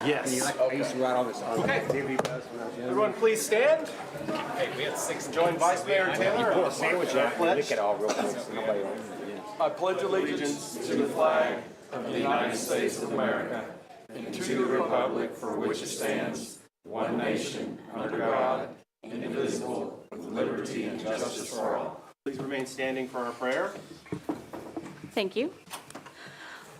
Yes. I used to ride all this activity bus when I was young. Everyone, please stand. Hey, we had 6 Join Vice Mayor Taylor. Pull a sandwich out and Pledge. lick it all real quick so nobody will. I pledge allegiance to the flag of the United States of America and to the republic for which it stands, one nation, under God, indivisible, with liberty and justice for all. Please remain standing for our prayer. Thank you.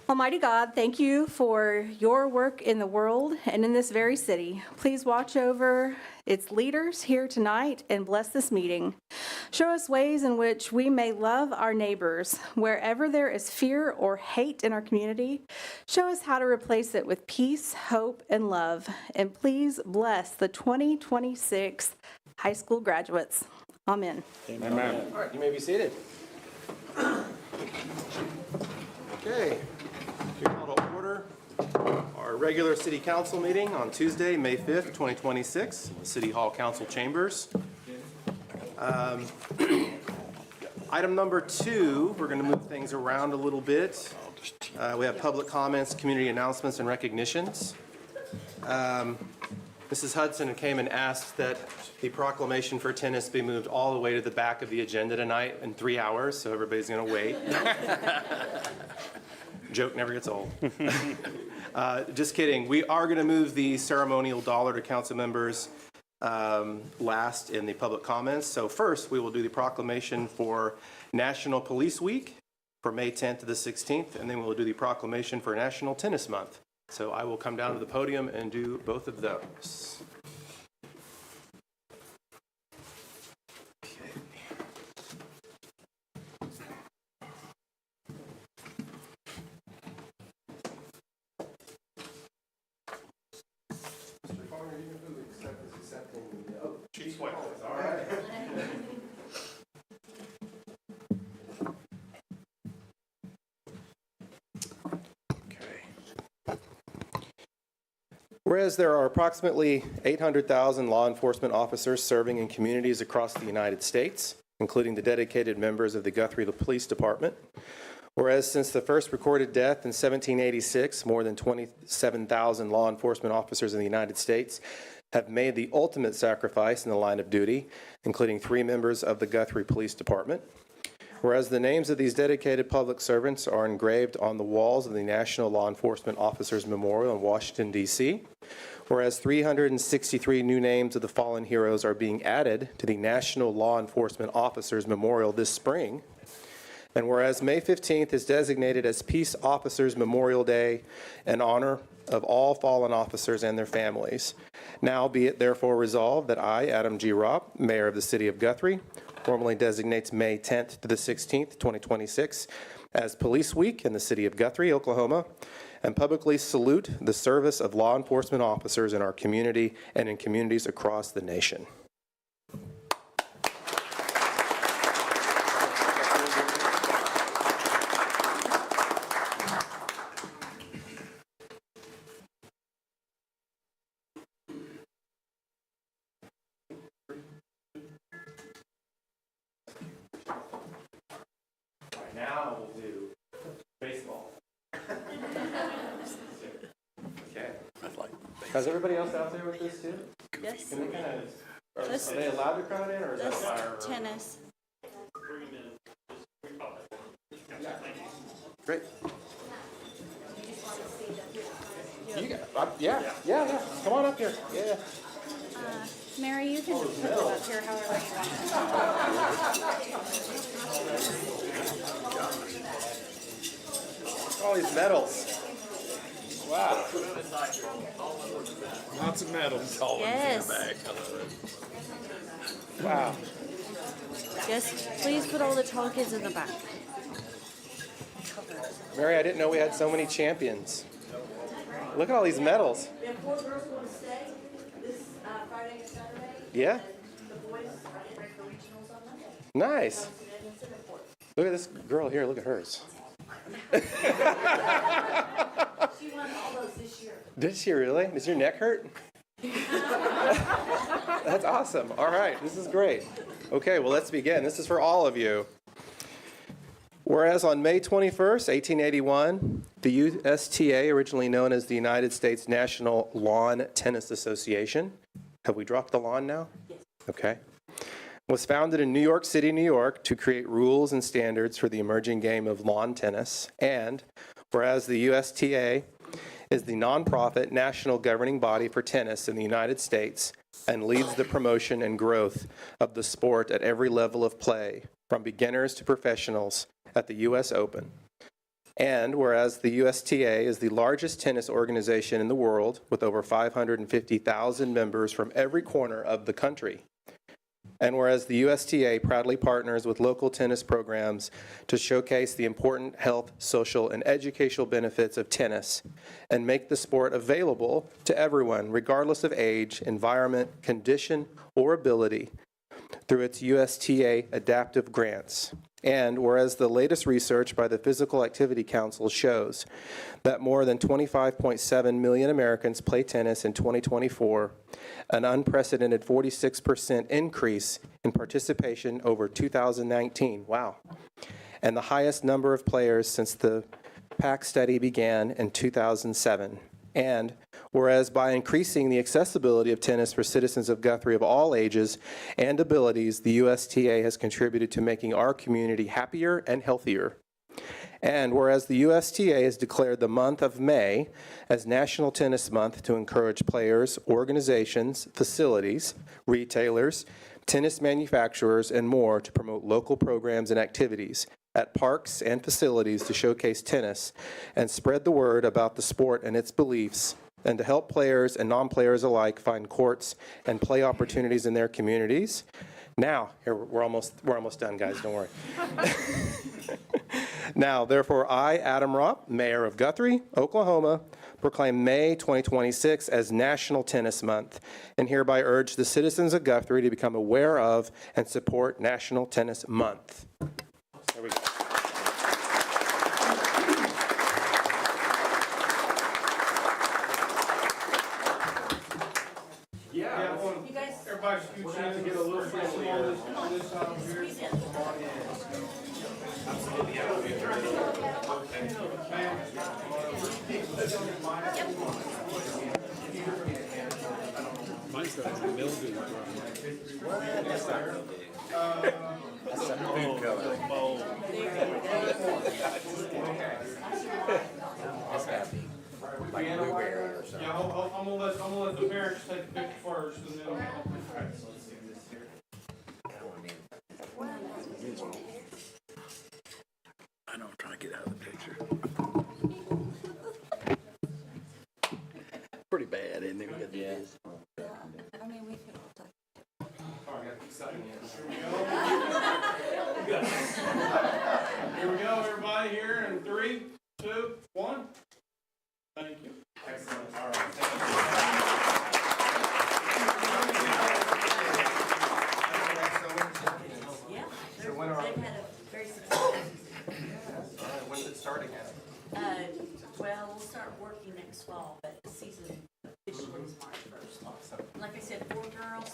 Almighty God, thank you for your work in the world and in this very city. Please watch over its leaders here tonight and bless this meeting. Show us ways in which we may love our neighbors. Wherever there is fear or hate in our community, show us how to replace it with peace, hope, and love. And please bless the 2026 high school graduates. Amen. Amen. All right, you may be seated. Okay. We call to order our regular city council meeting on Tuesday, May 5th, 2026, City Hall Council Chambers. Item number 2, we're going to move things around a little bit. We have public comments, community announcements, and recognitions. Mrs. Hudson came and asked that the proclamation for tennis be moved all the way to the back of the agenda tonight in 3 hours, so everybody's going to wait. Joke never gets old. Just kidding. We are going to move the ceremonial dollar to council members last in the public comments. So first, we will do the proclamation for National Police Week for May 10th to the 16th, and then we'll do the proclamation for National Tennis Month. So I will come down to the podium and do both of those. Whereas there are approximately 800,000 law enforcement officers serving in communities across the United States, including the dedicated members of the Guthrie Police Department. Whereas since the first recorded death in 1786, more than 27,000 law enforcement officers in the United States have made the ultimate sacrifice in the line of duty, including 3 members of the Guthrie Police Department. Whereas the names of these dedicated public servants are engraved on the walls of the National Law Enforcement Officers Memorial in Washington, D.C. Whereas 363 new names of the fallen heroes are being added to the National Law Enforcement Officers Memorial this spring. And whereas May 15th is designated as Peace Officers Memorial Day in honor of all fallen officers and their families. Now be it therefore resolved that I, Adam G. Ropp, Mayor of the City of Guthrie, formally designates May 10th to the 16th, 2026, as Police Week in the city of Guthrie, Oklahoma, and publicly salute the service of law enforcement officers in our community and in communities across the nation. Now we'll do baseball. Okay. Is everybody else out there with this too? Yes. Can we kind of, are they allowed to crowd in, or is that fire? Tennis. Great. You got, yeah. Come on up here. Yeah. Mary, you can put them up here however you want. All these medals. Wow. Lots of medals. Yes. Wow. Yes, please put all the tall kids in the back. Mary, I didn't know we had so many champions. Look at all these medals. We have 4 girls going to stay this Friday and Saturday. Yeah. The boys are getting ready for regionals on Monday. Nice. Look at this girl here. Look at hers. She won all those this year. Did she really? Does your neck hurt? That's awesome. All right. This is great. Okay, well, let's begin. This is for all of you. Whereas on May 21st, 1881, the USTA, originally known as the United States National Lawn Tennis Association, have we dropped the lawn now? Yes. Okay. Was founded in New York City, New York, to create rules and standards for the emerging game of lawn tennis. And whereas the USTA is the nonprofit national governing body for tennis in the United States and leads the promotion and growth of the sport at every level of play, from beginners to professionals at the U.S. Open. And whereas the USTA is the largest tennis organization in the world with over 550,000 members from every corner of the country. And whereas the USTA proudly partners with local tennis programs to showcase the important health, social, and educational benefits of tennis and make the sport available to everyone, regardless of age, environment, condition, or ability, through its USTA adaptive grants. And whereas the latest research by the Physical Activity Council shows that more than 25.7 million Americans play tennis in 2024, an unprecedented 46% increase in participation over 2019. Wow. And the highest number of players since the PAC study began in 2007. And whereas by increasing the accessibility of tennis for citizens of Guthrie of all ages and abilities, the USTA has contributed to making our community happier and healthier. And whereas the USTA has declared the month of May as National Tennis Month to encourage players, organizations, facilities, retailers, tennis manufacturers, and more to promote local programs and activities at parks and facilities to showcase tennis and spread the word about the sport and its beliefs, and to help players and non-players alike find courts and play opportunities in their communities. Now, here we're almost done, guys, don't worry. Now, therefore, I, Adam Ropp, Mayor of Guthrie, Oklahoma, proclaim May 2026 as National Tennis Month, and hereby urge the citizens of Guthrie to become aware of and support National Tennis Month. There we go. You guys, Everybody scooch in and get a little friendly on this side over here. squeeze in. Yeah, I'm gonna let the parents take a picture first, and then I know, I'm trying to get out of the picture. Pretty bad, isn't it? Yeah. I mean, we could all talk. here we go, everybody. Here in 3, 2, 1. Thank you. Excellent. All right. Yeah, they've had a very successful season. When's it starting at? Well, we'll start working next fall, but the season officially is March 1st. Like I said, 4 girls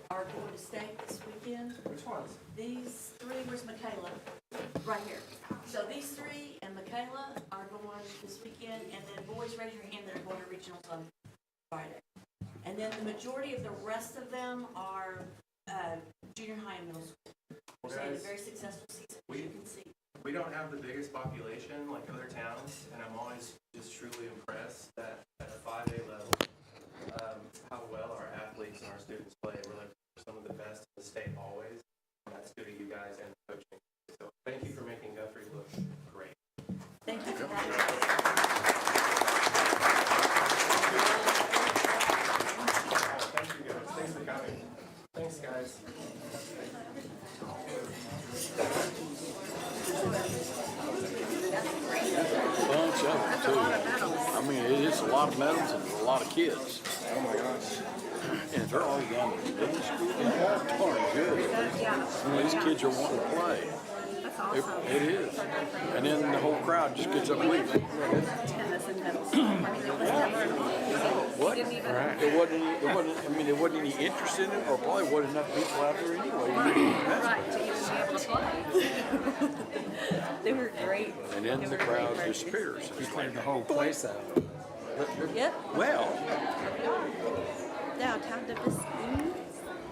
are going to state this weekend. Which ones? These 3, where's Michaela? Right here. So these 3 and Michaela are going this weekend, and then boys, raise your hand, that are going to regionals on Friday. And then the majority of the rest of them are junior high and middle school. We're saying a very successful season, as you can see. We don't have the biggest population like other towns, and I'm always just truly impressed that at a 5A level, how well our athletes and our students play. We're like some of the best in the state always, and that's due to you guys and the coaching. So thank you for making Guthrie look great. Thank you for that. Thank you guys. Thanks for coming. Thanks, guys. Bunch of them, too. I mean, it's a lot of medals and a lot of kids. Oh my gosh. And they're all young. They're darn good. I mean, these kids are wanting to play. That's awesome. It is. And then the whole crowd just gets up and leaves. Tennis in middle school. I mean, it was never an option. What? Didn't even. There wasn't any interest in it, or probably wasn't enough people out there anyway. Right, to even be able to play. They were great. And then the crowd disappears. You cleared the whole place out. Yep. Well, Downtown to this.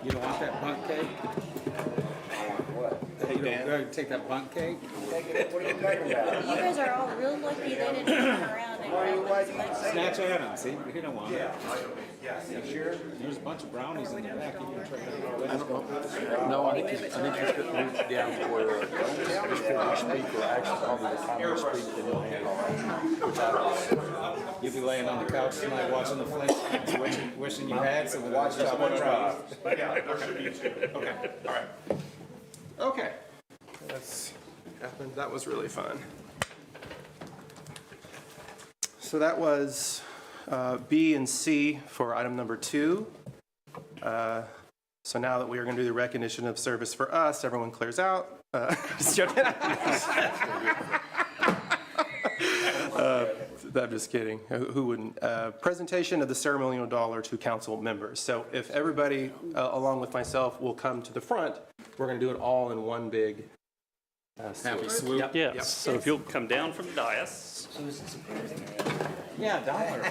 You don't want that bundt cake? Hey, You Dan. don't go take that bundt cake? You guys are all real lucky they didn't come around and Snatch at him, see? You don't want it. You sure? There's a bunch of brownies in the back. You can try I don't know. No, I think he's putting it down to where before we speak, or actually probably the time we speak, then we'll handle it. You'll be laying on the couch tonight watching the flick, wishing you had some of those chocolate fries. Okay, all right. Okay. That was really fun. So that was B and C for item number 2. So now that we are going to do the recognition of service for us, everyone clears out. Just joking. I'm just kidding. Who wouldn't? Presentation of the ceremonial dollar to council members. So if everybody, along with myself, will come to the front, we're going to do it all in one big Happy swoop. Yep. Yes, Yep. so if you'll come down from the dais. Yeah, dollar.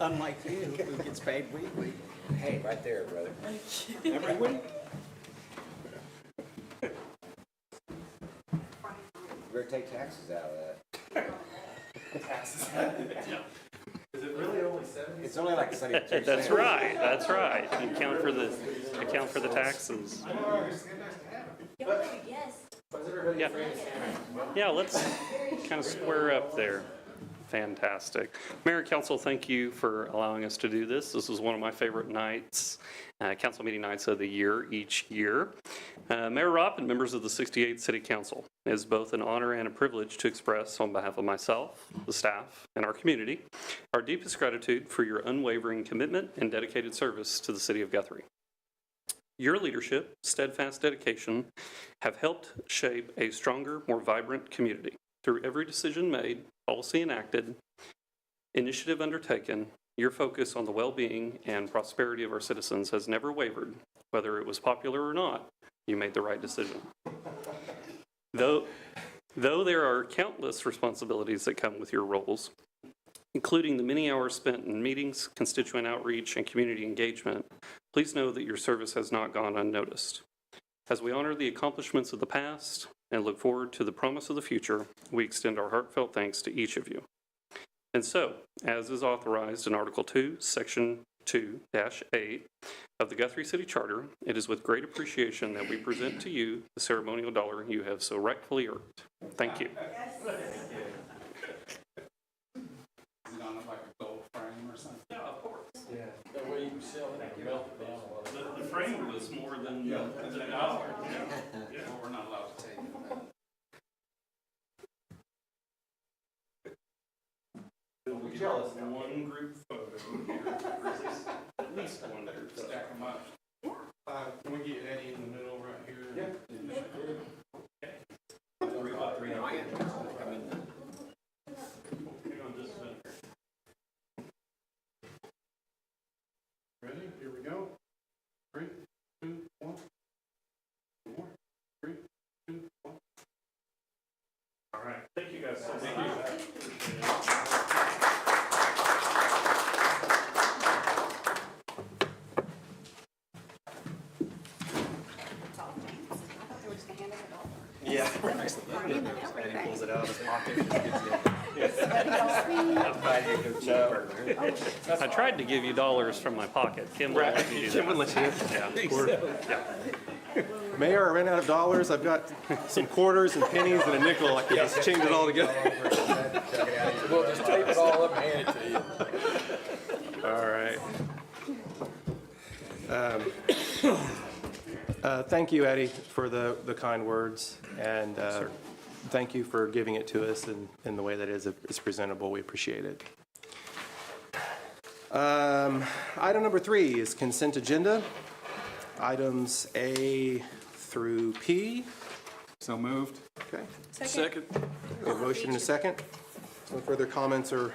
Unlike you, who gets paid weekly. Hey, right there, brother. Every week. You better take taxes out of that. Is it really only 70? It's only like 72 cents. That's right, that's right. Account for the taxes. Yes. Yeah, yeah. Let's kind of square up there. Fantastic. Mayor and Council, thank you for allowing us to do this. This is one of my favorite nights, council meeting nights of the year each year. Mayor Ropp and members of the 68th City Council, it is both an honor and a privilege to express on behalf of myself, the staff, and our community, our deepest gratitude for your unwavering commitment and dedicated service to the city of Guthrie. Your leadership, steadfast dedication have helped shape a stronger, more vibrant community. Through every decision made, policy enacted, initiative undertaken, your focus on the well-being and prosperity of our citizens has never wavered. Whether it was popular or not, you made the right decision. Though there are countless responsibilities that come with your roles, including the many hours spent in meetings, constituent outreach, and community engagement, please know that your service has not gone unnoticed. As we honor the accomplishments of the past and look forward to the promise of the future, we extend our heartfelt thanks to each of you. And so, as is authorized in Article 2, Section 2-8 of the Guthrie City Charter, it is with great appreciation that we present to you the ceremonial dollar you have so rightfully earned. Thank you. Is it on like a gold frame or something? Yeah, of course. Yeah. that way you can sell it and melt it down. The frame was more than the dollar. Well, we're not allowed to take it. We jealous. One group photo here. At least one group photo. Stack them up. Can we get Eddie in the middle right here? Yeah. Hang on just a minute. Ready? Here we go. 3, 2, 1. One more. 3, 2, 1. All right. Thank you guys so much. Thank you. Yeah. Eddie pulls it out of his pocket. I tried to give you dollars from my pocket. Kim wouldn't let me do Kim that. wouldn't let you. Yeah. Mayor, I ran out of dollars. I've got some quarters and pennies and a nickel. I can just change it all together. We'll just tape it all up and hand it to you. All right. Thank you, Eddie, for the kind words, and thank you for giving it to us in the way that is presentable. We appreciate it. Item number 3 is consent agenda. Items A through P So moved. Okay. Second. We have a motion and a second. No further comments or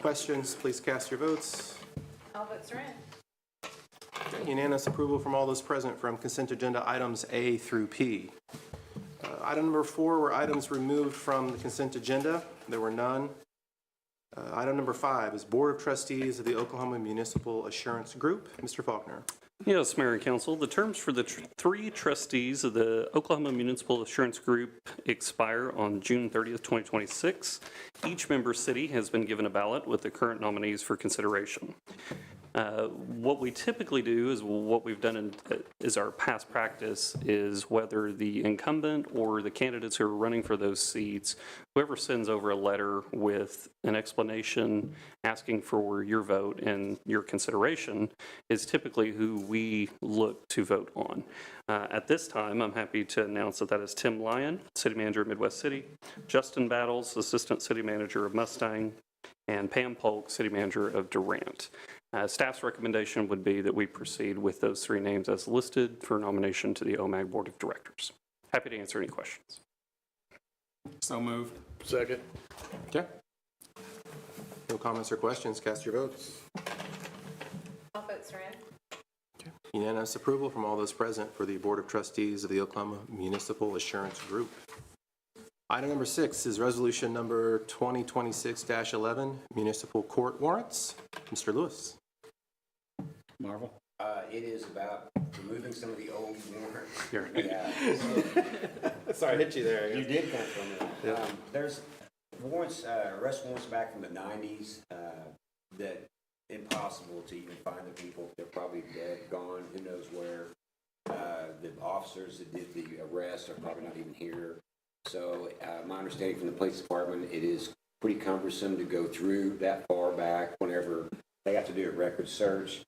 questions, please cast your votes. All votes are in. Okay, unanimous approval from all those present from consent agenda items A through P. Item number 4 were items removed from the consent agenda. There were none. Item number 5 is Board of Trustees of the Oklahoma Municipal Assurance Group. Mr. Faulkner. Yes, Mayor and Council, the terms for the three trustees of the Oklahoma Municipal Assurance Group expire on June 30th, 2026. Each member city has been given a ballot with the current nominees for consideration. What we typically do is what we've done is our past practice is whether the incumbent or the candidates who are running for those seats, whoever sends over a letter with an explanation asking for your vote and your consideration is typically who we look to vote on. At this time, I'm happy to announce that is Tim Lyon, City Manager of Midwest City, Justin Battles, Assistant City Manager of Mustang, and Pam Polk, City Manager of Durant. Staff's recommendation would be that we proceed with those three names as listed for nomination to the OMAG Board of Directors. Happy to answer any questions. So moved. Second. Okay. No comments or questions, cast your votes. All votes are in. Unanimous approval from all those present for the Board of Trustees of the Oklahoma Municipal Assurance Group. Item number 6 is resolution number 2026-11, municipal court warrants. Mr. Lewis. Marvel. It is about removing some of the old warrants. Here. Yeah. Sorry, I hit you there. You did come from it. There's warrants, arrest warrants back from the 90s that impossible to even find the people. They're probably dead, gone, who knows where. The officers that did the arrest are probably not even here. So my understanding from the police department, it is pretty cumbersome to go through that far back whenever they have to do a record search.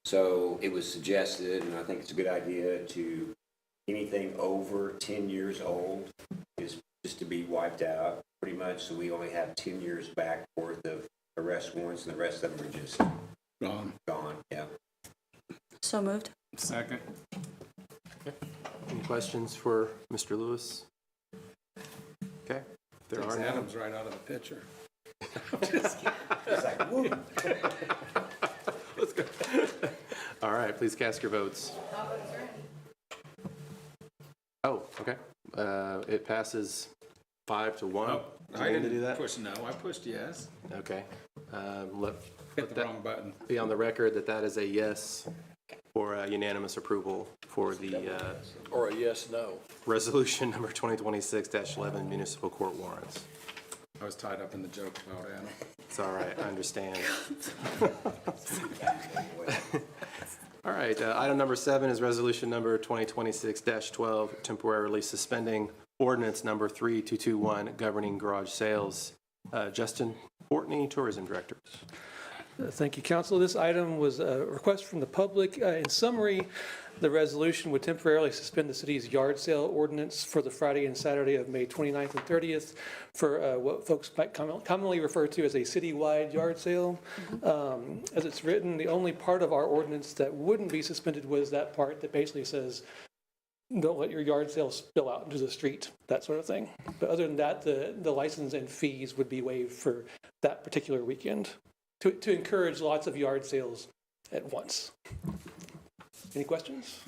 So it was suggested, and I think it's a good idea, to anything over 10 years old is just to be wiped out pretty much. So we only have 10 years back worth of arrest warrants, and the rest of them are just gone. Yeah. So moved. Second. Any questions for Mr. Lewis? Okay. If there are none. Adam's right out of the picture. It's like, woo. Let's go. All right, please cast your votes. All votes are in. Oh, okay. It passes 5-1. Oh, Do I you need to didn't do that? push no. I pushed yes. Okay. Hit the wrong button. Be on the record that is a yes for unanimous approval for the Or a yes, no. resolution number 2026-11 municipal court warrants. I was tied up in the joke about Adam. It's all right, I understand. All right, item number 7 is resolution number 2026-12, temporarily suspending ordinance number 3221 governing garage sales. Justin Fortney, Tourism Director. Thank you, Council. This item was a request from the public. In summary, the resolution would temporarily suspend the city's yard sale ordinance for the Friday and Saturday of May 29th and 30th for what folks might commonly refer to as a citywide yard sale. As it's written, the only part of our ordinance that wouldn't be suspended was that part that basically says, don't let your yard sale spill out into the street, that sort of thing. But other than that, the license and fees would be waived for that particular weekend to encourage lots of yard sales at once. Any questions?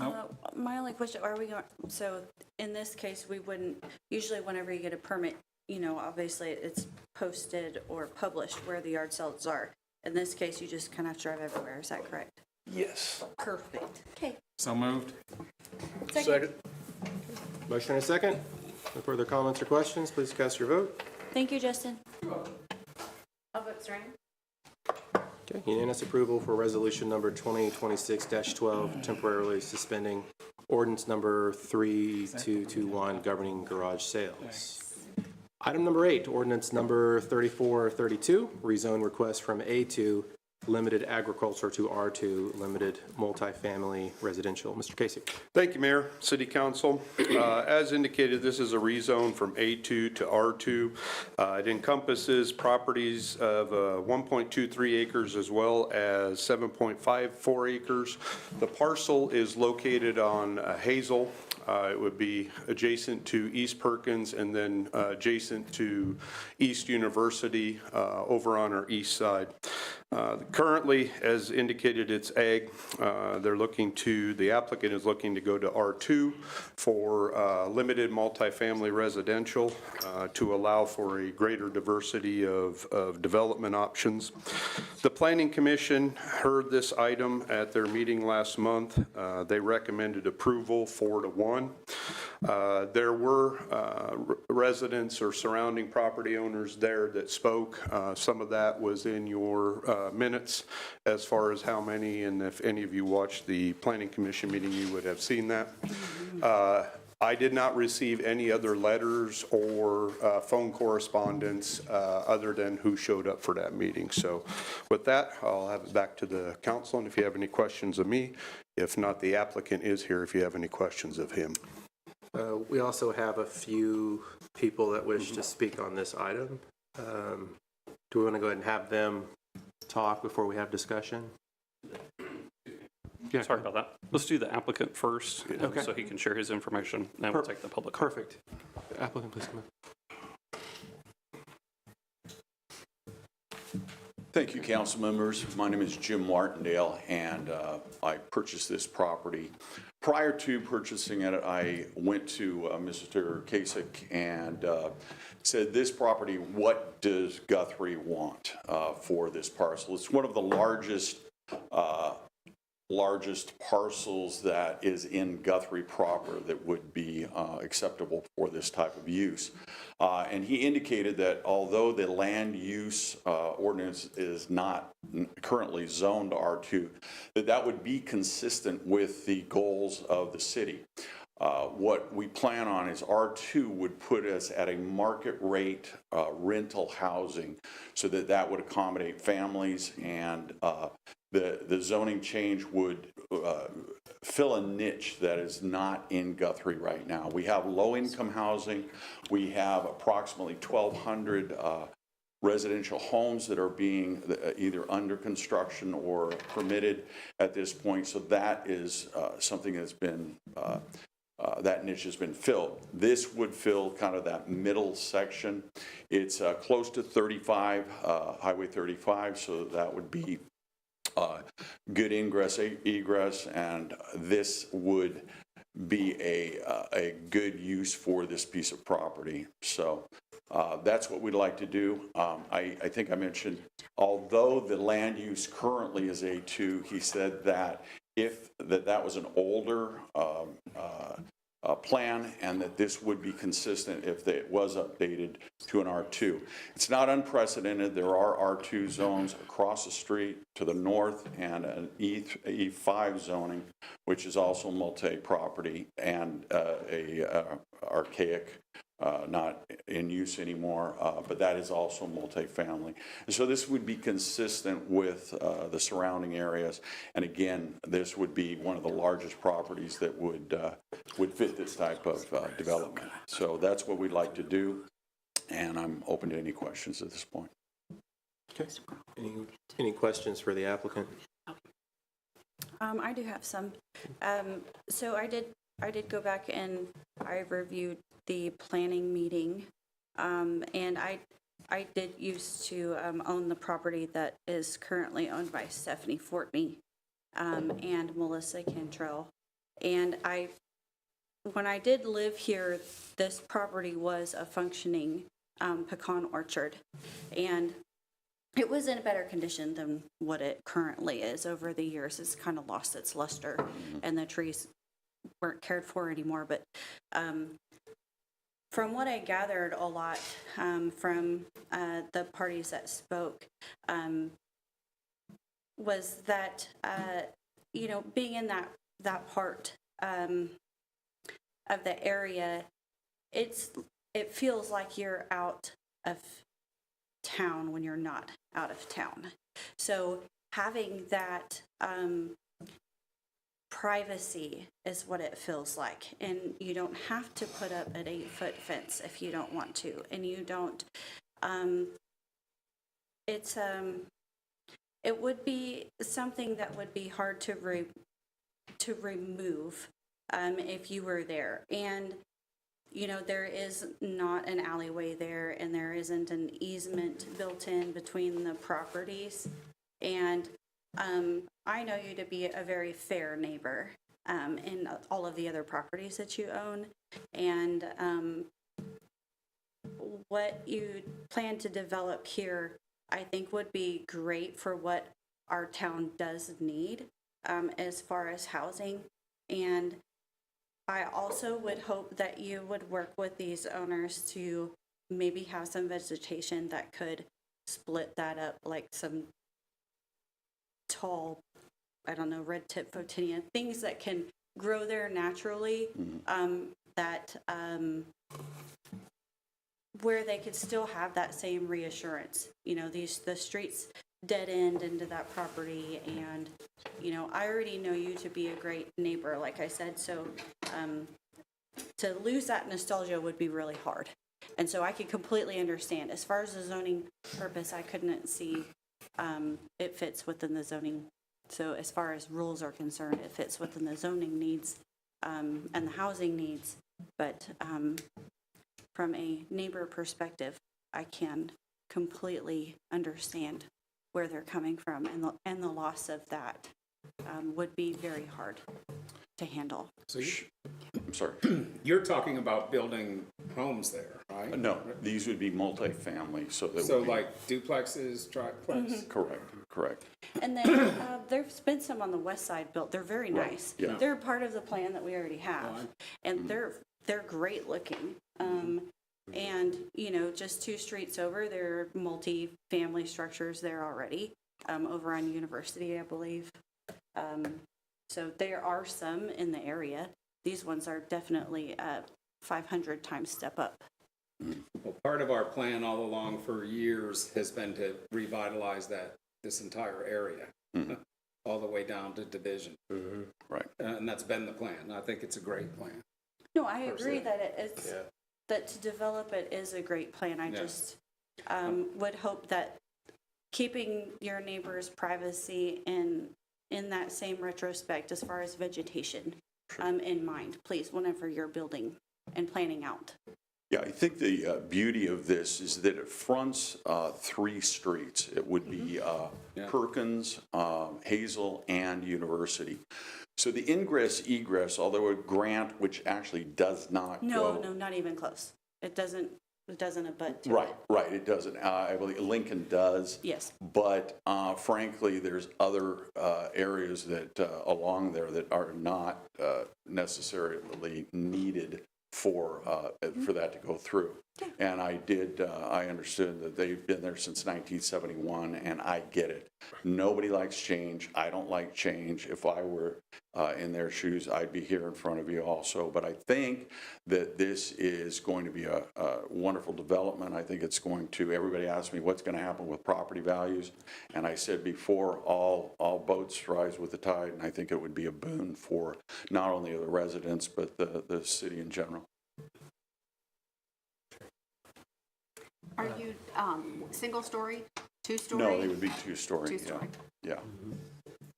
My only question, are we going, so in this case, we wouldn't, usually whenever you get a permit, obviously it's posted or published where the yard sales are. In this case, you just kind of have to drive everywhere, is that correct? Yes. Perfect. Okay. So moved. Second. Motion and a second. No further comments or questions, please cast your vote. Thank you, Justin. All votes are in. Okay, unanimous approval for resolution number 2026-12, temporarily suspending ordinance number 3221 governing garage sales. Item number 8, ordinance number 3432, rezone request from A2 limited agriculture to R2 limited multifamily residential. Mr. Casey. Thank you, Mayor, City Council. As indicated, this is a rezone from A2 to R2. It encompasses properties of 1.23 acres as well as 7.54 acres. The parcel is located on Hazel. It would be adjacent to East Perkins and then adjacent to East University over on our east side. Currently, as indicated, it's ag. The applicant is looking to go to R2 for limited multifamily residential to allow for a greater diversity of development options. The Planning Commission heard this item at their meeting last month. They recommended approval 4-1. There were residents or surrounding property owners there that spoke. Some of that was in your minutes as far as how many, and if any of you watched the Planning Commission meeting, you would have seen that. I did not receive any other letters or phone correspondence other than who showed up for that meeting. So with that, I'll have it back to the council, and if you have any questions of me, if not, the applicant is here if you have any questions of him. We also have a few people that wish to speak on this item. Do we want to go ahead and have them talk before we have discussion? Yeah, sorry about that. Let's do the applicant first, Okay. so he can share his information, then we'll take the public. Perfect. Applicant, please come in. Thank you, council members. My name is Jim Martindale, and I purchased this property. Prior to purchasing it, I went to Mr. Kasich and said, this property, what does Guthrie want for this parcel? It's one of the largest parcels that is in Guthrie proper that would be acceptable for this type of use. And he indicated that although the land use ordinance is not currently zoned R2, that would be consistent with the goals of the city. What we plan on is R2 would put us at a market rate rental housing so that would accommodate families, and the zoning change would fill a niche that is not in Guthrie right now. We have low-income housing. We have approximately 1,200 residential homes that are being either under construction or permitted at this point. So that is something that's been, that niche has been filled. This would fill kind of that middle section. It's close to 35, Highway 35, so that would be good ingress, egress, and this would be a good use for this piece of property. So that's what we'd like to do. I think I mentioned, although the land use currently is A2, he said that if that was an older plan, and that this would be consistent if it was updated to an R2. It's not unprecedented. There are R2 zones across the street to the north, and an E5 zoning, which is also multi-property and a archaic, not in use anymore, but that is also multifamily. And so this would be consistent with the surrounding areas. And again, this would be one of the largest properties that would fit this type of development. So that's what we'd like to do, and I'm open to any questions at this point. Okay. Any questions for the applicant? I do have some. So I did go back and I reviewed the planning meeting, and I did used to own the property that is currently owned by Stephanie Fortney and Melissa Cantrell. And when I did live here, this property was a functioning pecan orchard, and it was in a better condition than what it currently is. Over the years, it's kind of lost its luster, and the trees weren't cared for anymore. But from what I gathered a lot from the parties that spoke, was that, being in that part of the area, it feels like you're out of town when you're not out of town. So having that privacy is what it feels like. And you don't have to put up an 8-foot fence if you don't want to. And you don't, it would be something that would be hard to remove if you were there. And, you know, there is not an alleyway there, and there isn't an easement built in between the properties. And I know you to be a very fair neighbor in all of the other properties that you own. And what you plan to develop here, I think, would be great for what our town does need as far as housing. And I also would hope that you would work with these owners to maybe have some vegetation that could split that up, like some tall, I don't know, red tip photinia, things that can grow there naturally, where they could still have that same reassurance. You know, the streets dead end into that property, and, you know, I already know you to be a great neighbor, like I said, so to lose that nostalgia would be really hard. And so I could completely understand. As far as the zoning purpose, I couldn't see it fits within the zoning. So as far as rules are concerned, it fits within the zoning needs and the housing needs. But from a neighbor perspective, I can completely understand where they're coming from, and the loss of that would be very hard to handle. So I'm sorry. you're talking about building homes there, right? No, these would be multifamily, so that So would be. like duplexes, triplex? Correct. And then there's been some on the west side built. They're very nice. yeah. They're part of the plan that we already have, and they're great looking. And, you know, just 2 streets over, there are multi-family structures there already, over on University, I believe. So there are some in the area. These ones are definitely 500 times step up. Well, part of our plan all along for years has been to revitalize this entire area, all the way down to Division. Right. And that's been the plan. I think it's a great plan. No, I agree that it's, that to develop it is a great plan. I just would hope that keeping your neighbor's privacy in that same retrospect as far as vegetation in mind, please, whenever you're building and planning out. Yeah, I think the beauty of this is that it fronts 3 streets. It would be Perkins, Hazel, and University. So the ingress egress, although a grant which actually does not No, go. no, not even close. It doesn't abut to Right, it. right, it doesn't. I believe Lincoln does. Yes. But frankly, there's other areas that along there that are not necessarily needed for that to go through. And I understood that they've been there since 1971, and I get it. Nobody likes change. I don't like change. If I were in their shoes, I'd be here in front of you also. But I think that this is going to be a wonderful development. I think it's going to, everybody asked me what's going to happen with property values. And I said before, all boats rise with the tide. And I think it would be a boon for not only the residents, but the city in general. Are you single story, 2-story? No, they would be 2-story. 2-story. Yeah.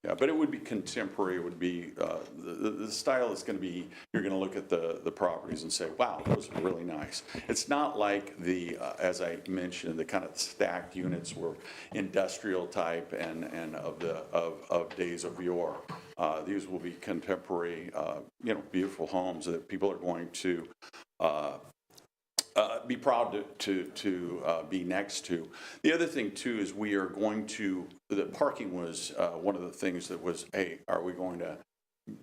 Yeah, but it would be contemporary. It would be the style is going to be. You're going to look at the properties and say, "Wow, those are really nice." It's not like the as I mentioned, the kind of stacked units were industrial type and of days of yore. These will be contemporary, beautiful homes that people are going to. Be proud to be next to. The other thing too is we are going to, the parking was one of the things that was, hey, are we going to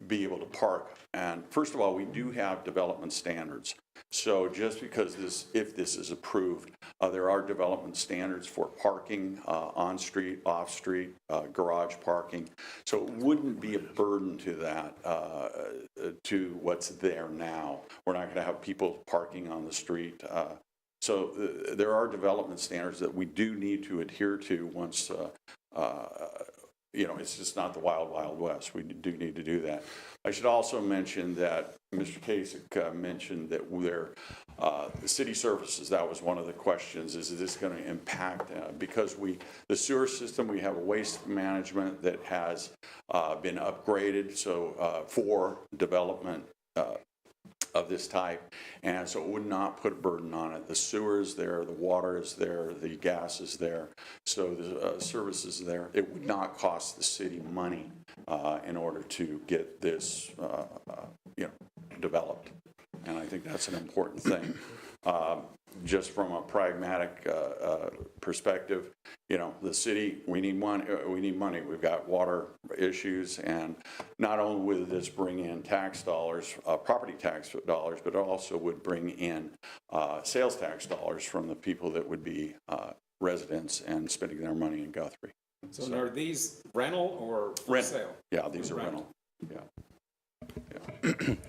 be able to park? And first of all, we do have development standards. So just because if this is approved, there are development standards for parking on street, off street, garage parking. So it wouldn't be a burden to that, to what's there now. We're not going to have people parking on the street. So there are development standards that we do need to adhere to once it's just not the wild, wild west. We do need to do that. I should also mention that Mr. Kasich mentioned that the city services, that was one of the questions, is this going to impact, because the sewer system, we have a waste management that has been upgraded, so for development of this type, and so it would not put a burden on it. The sewer is there, the water is there, the gas is there, so the services there. It would not cost the city money in order to get this, developed, and I think that's an important thing. Just from a pragmatic perspective, the city, we need money. We've got water issues, and not only would this bring in tax dollars, property tax dollars, but it also would bring in sales tax dollars from the people that would be residents and spending their money in Guthrie. So are these rental or for sale? Yeah, these are rental. Yeah.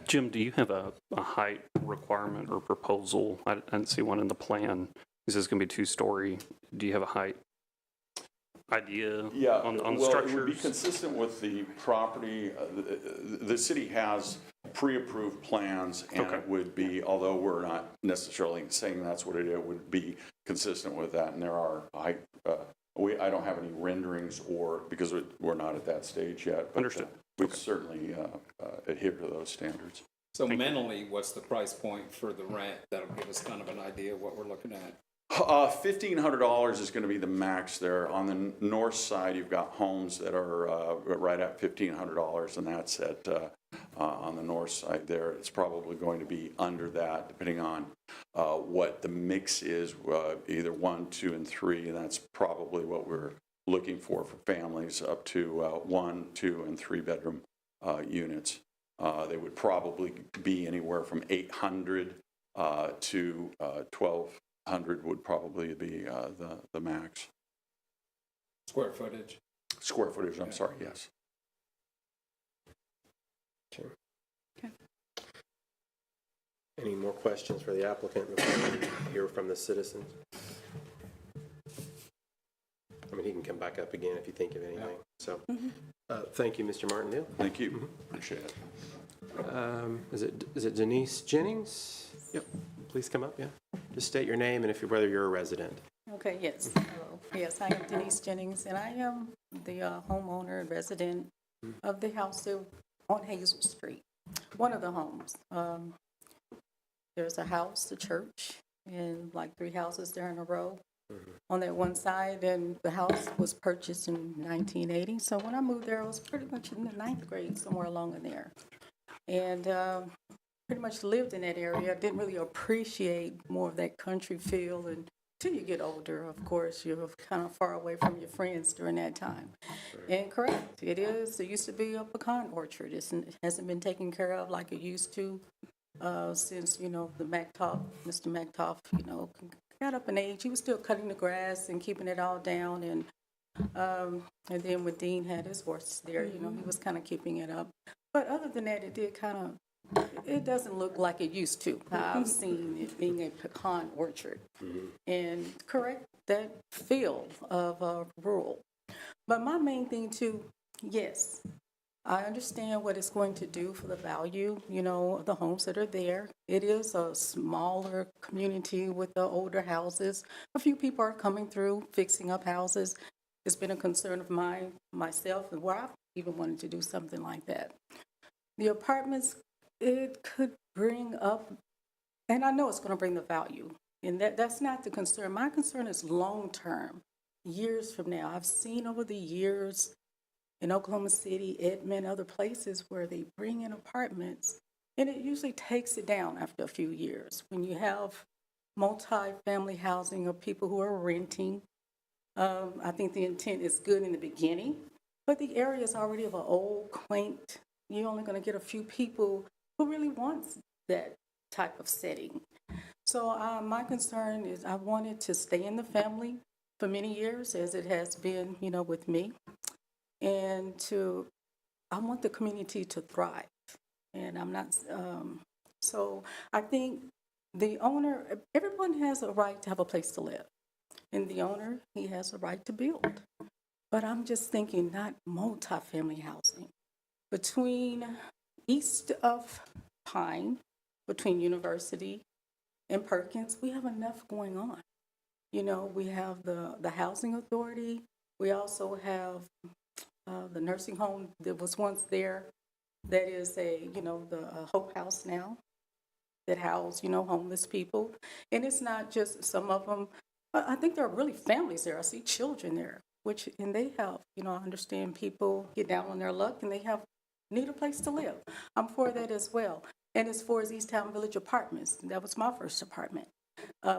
Jim, do you have a height requirement or proposal? I didn't see one in the plan. This is going to be 2-story. Do you have a height idea on the It would be structures? consistent with the property. The city has pre-approved plans, and Okay. it would be, although we're not necessarily saying that's what it would be consistent with that. And there are, I don't have any renderings because we're not at that stage yet. But, Understood. we'd certainly adhere to those standards. So mentally, what's the price point for the rent? That'll give us kind of an idea of what we're looking at. $1,500 is going to be the max there. On the north side, you've got homes that are right at $1,500, and that's at on the north side there. It's probably going to be under that, depending on what the mix is, either 1, 2, and 3, and that's probably what we're looking for families up to 1, 2, and 3 bedroom units. They would probably be anywhere from 800 to 1,200 would probably be the max. Square footage? Square footage, I'm sorry, yes. Okay. Any more questions for the applicant before we hear from the citizens? I mean, he can come back up again if you think of anything. So, thank you, Mr. Martindale. Thank you. Appreciate it. Is it Denise Jennings? Yep. Please come up, yeah. Just state your name and whether you're a resident. Okay, yes. Hello. Yes, I am Denise Jennings, and I am the homeowner and resident of the house on Hazel Street, one of the homes. There's a house, a church, and like 3 houses there in a row on that one side, and the house was purchased in 1980. So when I moved there, I was pretty much in the 9th grade, somewhere along in there. And pretty much lived in that area. I didn't really appreciate more of that country feel. And until you get older, of course, you're kind of far away from your friends during that time. And correct, it is. There used to be a pecan orchard. It hasn't been taken care of like it used to since, the Mr. Mactoff, got up in age. He was still cutting the grass and keeping it all down. And then when Dean had his horses there, he was kind of keeping it up. But other than that, it doesn't look like it used to. I've seen it being a pecan orchard. And correct, that feel of rural. But my main thing too, yes, I understand what it's going to do for the value, of the homes that are there. It is a smaller community with the older houses. A few people are coming through, fixing up houses. It's been a concern of myself, and where I've even wanted to do something like that. The apartments, it could bring up, and I know it's going to bring the value, and that's not the concern. My concern is long-term, years from now. I've seen over the years in Oklahoma City, Edmond, other places where they bring in apartments, and it usually takes it down after a few years. When you have multi-family housing of people who are renting, I think the intent is good in the beginning, but the area is already of an old, quaint. You're only going to get a few people who really want that type of setting. So my concern is I wanted to stay in the family for many years, as it has been, with me. And I want the community to thrive. And I'm not, so I think the owner, everyone has a right to have a place to live. And the owner, he has a right to build. But I'm just thinking not multifamily housing. Between east of Pine, between University and Perkins, we have enough going on. You know, we have the Housing Authority. We also have the nursing home that was once there. That is the Hope House now that house, homeless people. And it's not just some of them. I think there are really families there. I see children there, and they have, I understand people get down on their luck and they need a place to live. I'm for that as well. And as far as East Town Village Apartments, that was my first apartment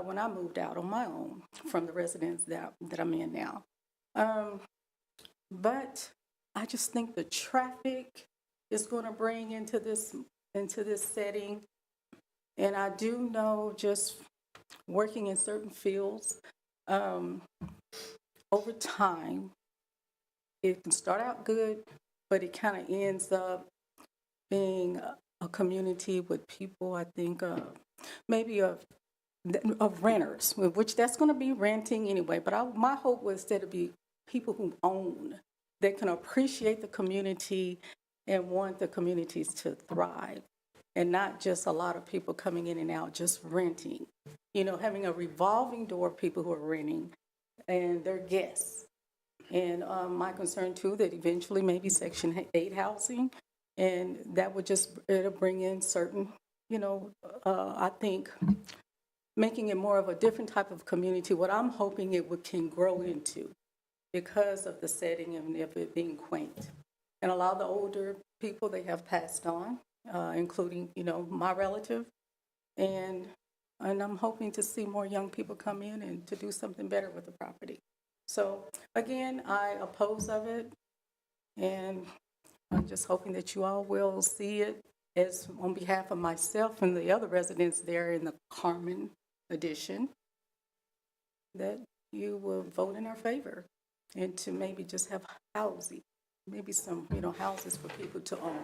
when I moved out on my own from the residence that I'm in now. But I just think the traffic is going to bring into this setting. And I do know, just working in certain fields, over time, it can start out good, but it kind of ends up being a community with people, I think, maybe of renters, which that's going to be renting anyway. But my hope was that it be people who own, that can appreciate the community and want the communities to thrive, and not just a lot of people coming in and out just renting. Having a revolving door of people who are renting and their guests. And my concern too, that eventually maybe Section 8 housing, and that would it'll bring in certain, I think, making it more of a different type of community, what I'm hoping can grow into because of the setting and of it being quaint. And a lot of the older people, they have passed on, including, my relative. And I'm hoping to see more young people come in and to do something better with the property. So again, I oppose of it, and I'm just hoping that you all will see it as on behalf of myself and the other residents there in the Carmen edition, that you will vote in our favor and to maybe just have housing, maybe some, houses for people to own,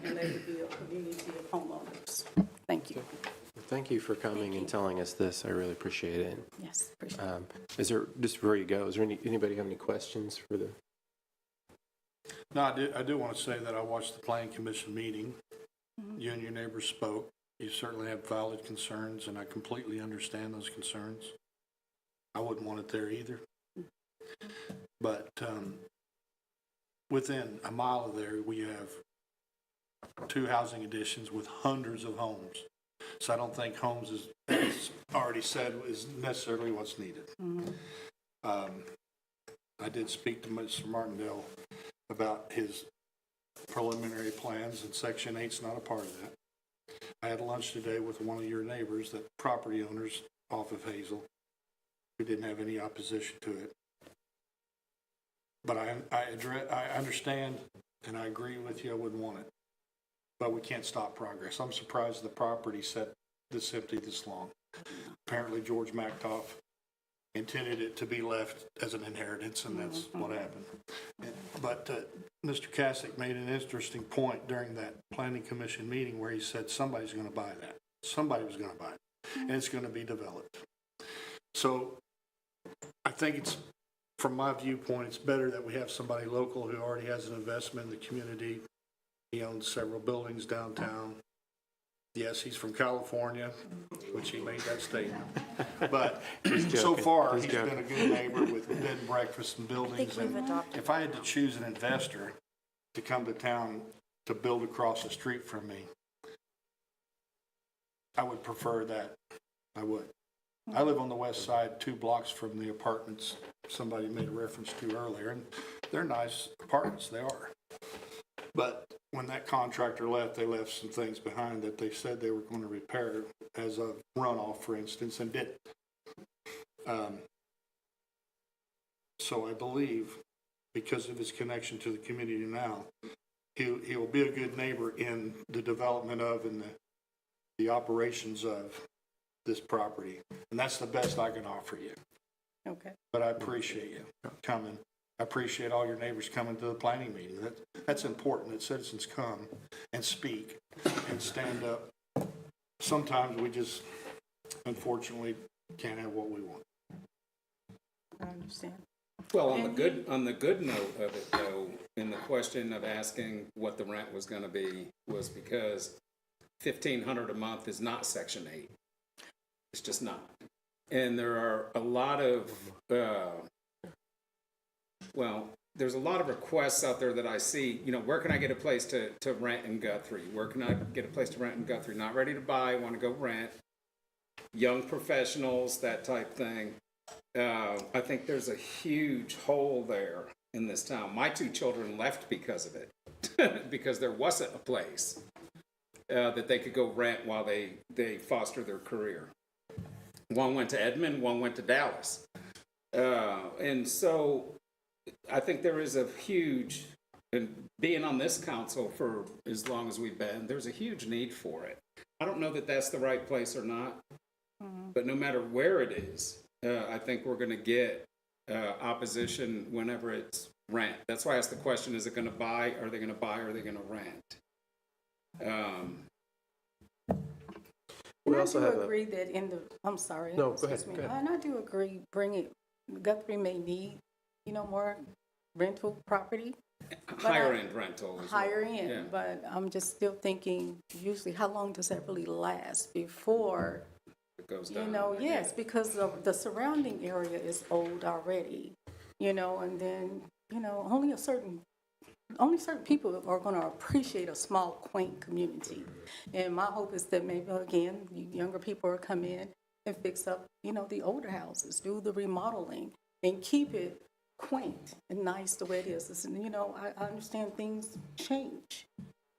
and let it be a community of homeowners. Thank you. Thank you for coming and telling us this. I really appreciate it. Yes, appreciate it. Is there, just before you go, is there anybody have any questions for the? No, I do want to say that I watched the planning commission meeting. You and your neighbors spoke. You certainly have valid concerns, and I completely understand those concerns. I wouldn't want it there either. But within a mile of there, we have 2 housing additions with hundreds of homes. So I don't think homes, as already said, is necessarily what's needed. I did speak to Mr. Martindale about his preliminary plans, and Section 8's not a part of that. I had lunch today with one of your neighbors, that property owners off of Hazel, who didn't have any opposition to it. But I understand, and I agree with you, I wouldn't want it. But we can't stop progress. I'm surprised the property sat this empty this long. Apparently George Mactoff intended it to be left as an inheritance, and that's what happened. But Mr. Kasich made an interesting point during that planning commission meeting where he said somebody's going to buy that. Somebody was going to buy it, and it's going to be developed. So I think it's, from my viewpoint, it's better that we have somebody local who already has an investment in the community. He owns several buildings downtown. Yes, he's from California, which he made that statement. But so far, he's been a good neighbor with bed and breakfast and buildings. And if I had to choose an investor to come to town to build across the street from me, I would prefer that. I would. I live on the west side, 2 blocks from the apartments somebody made a reference to earlier, and they're nice apartments, they are. But when that contractor left, they left some things behind that they said they were going to repair, as a runoff, for instance, and didn't. So I believe, because of his connection to the community now, he will be a good neighbor in the development of and the operations of this property. And that's the best I can offer you. Okay. But I appreciate you coming. I appreciate all your neighbors coming to the planning meeting. That's important, that citizens come and speak and stand up. Sometimes we just, unfortunately, can't have what we want. I understand. Well, on the good note of it though, in the question of asking what the rent was gonna be, was because $1,500 a month is not Section 8. It's just not. And there are a lot of, there's a lot of requests out there that I see, where can I get a place to rent in Guthrie? Where can I get a place to rent in Guthrie? Not ready to buy, want to go rent. Young professionals, that type thing. I think there's a huge hole there in this town. My 2 children left because of it, because there wasn't a place that they could go rent while they foster their career. One went to Edmond, one went to Dallas. And so I think there is a huge, and being on this council for as long as we've been, there's a huge need for it. I don't know that that's the right place or not, but no matter where it is, I think we're going to get opposition whenever it's rent. That's why I asked the question, is it going to buy? Are they going to buy? Or are they going to rent? And I do agree that I'm sorry. No, go ahead, excuse me. go ahead. And I do agree, Guthrie may need, more rental property. Higher end rental. Higher end, Yeah. but I'm just still thinking, usually, how long does that really last before, It goes down. yes, because the surrounding area is old already, and then, only certain people are going to appreciate a small, quaint community. And my hope is that maybe, again, younger people will come in and fix up, the older houses, do the remodeling, and keep it quaint and nice the way it is. And, I understand things change,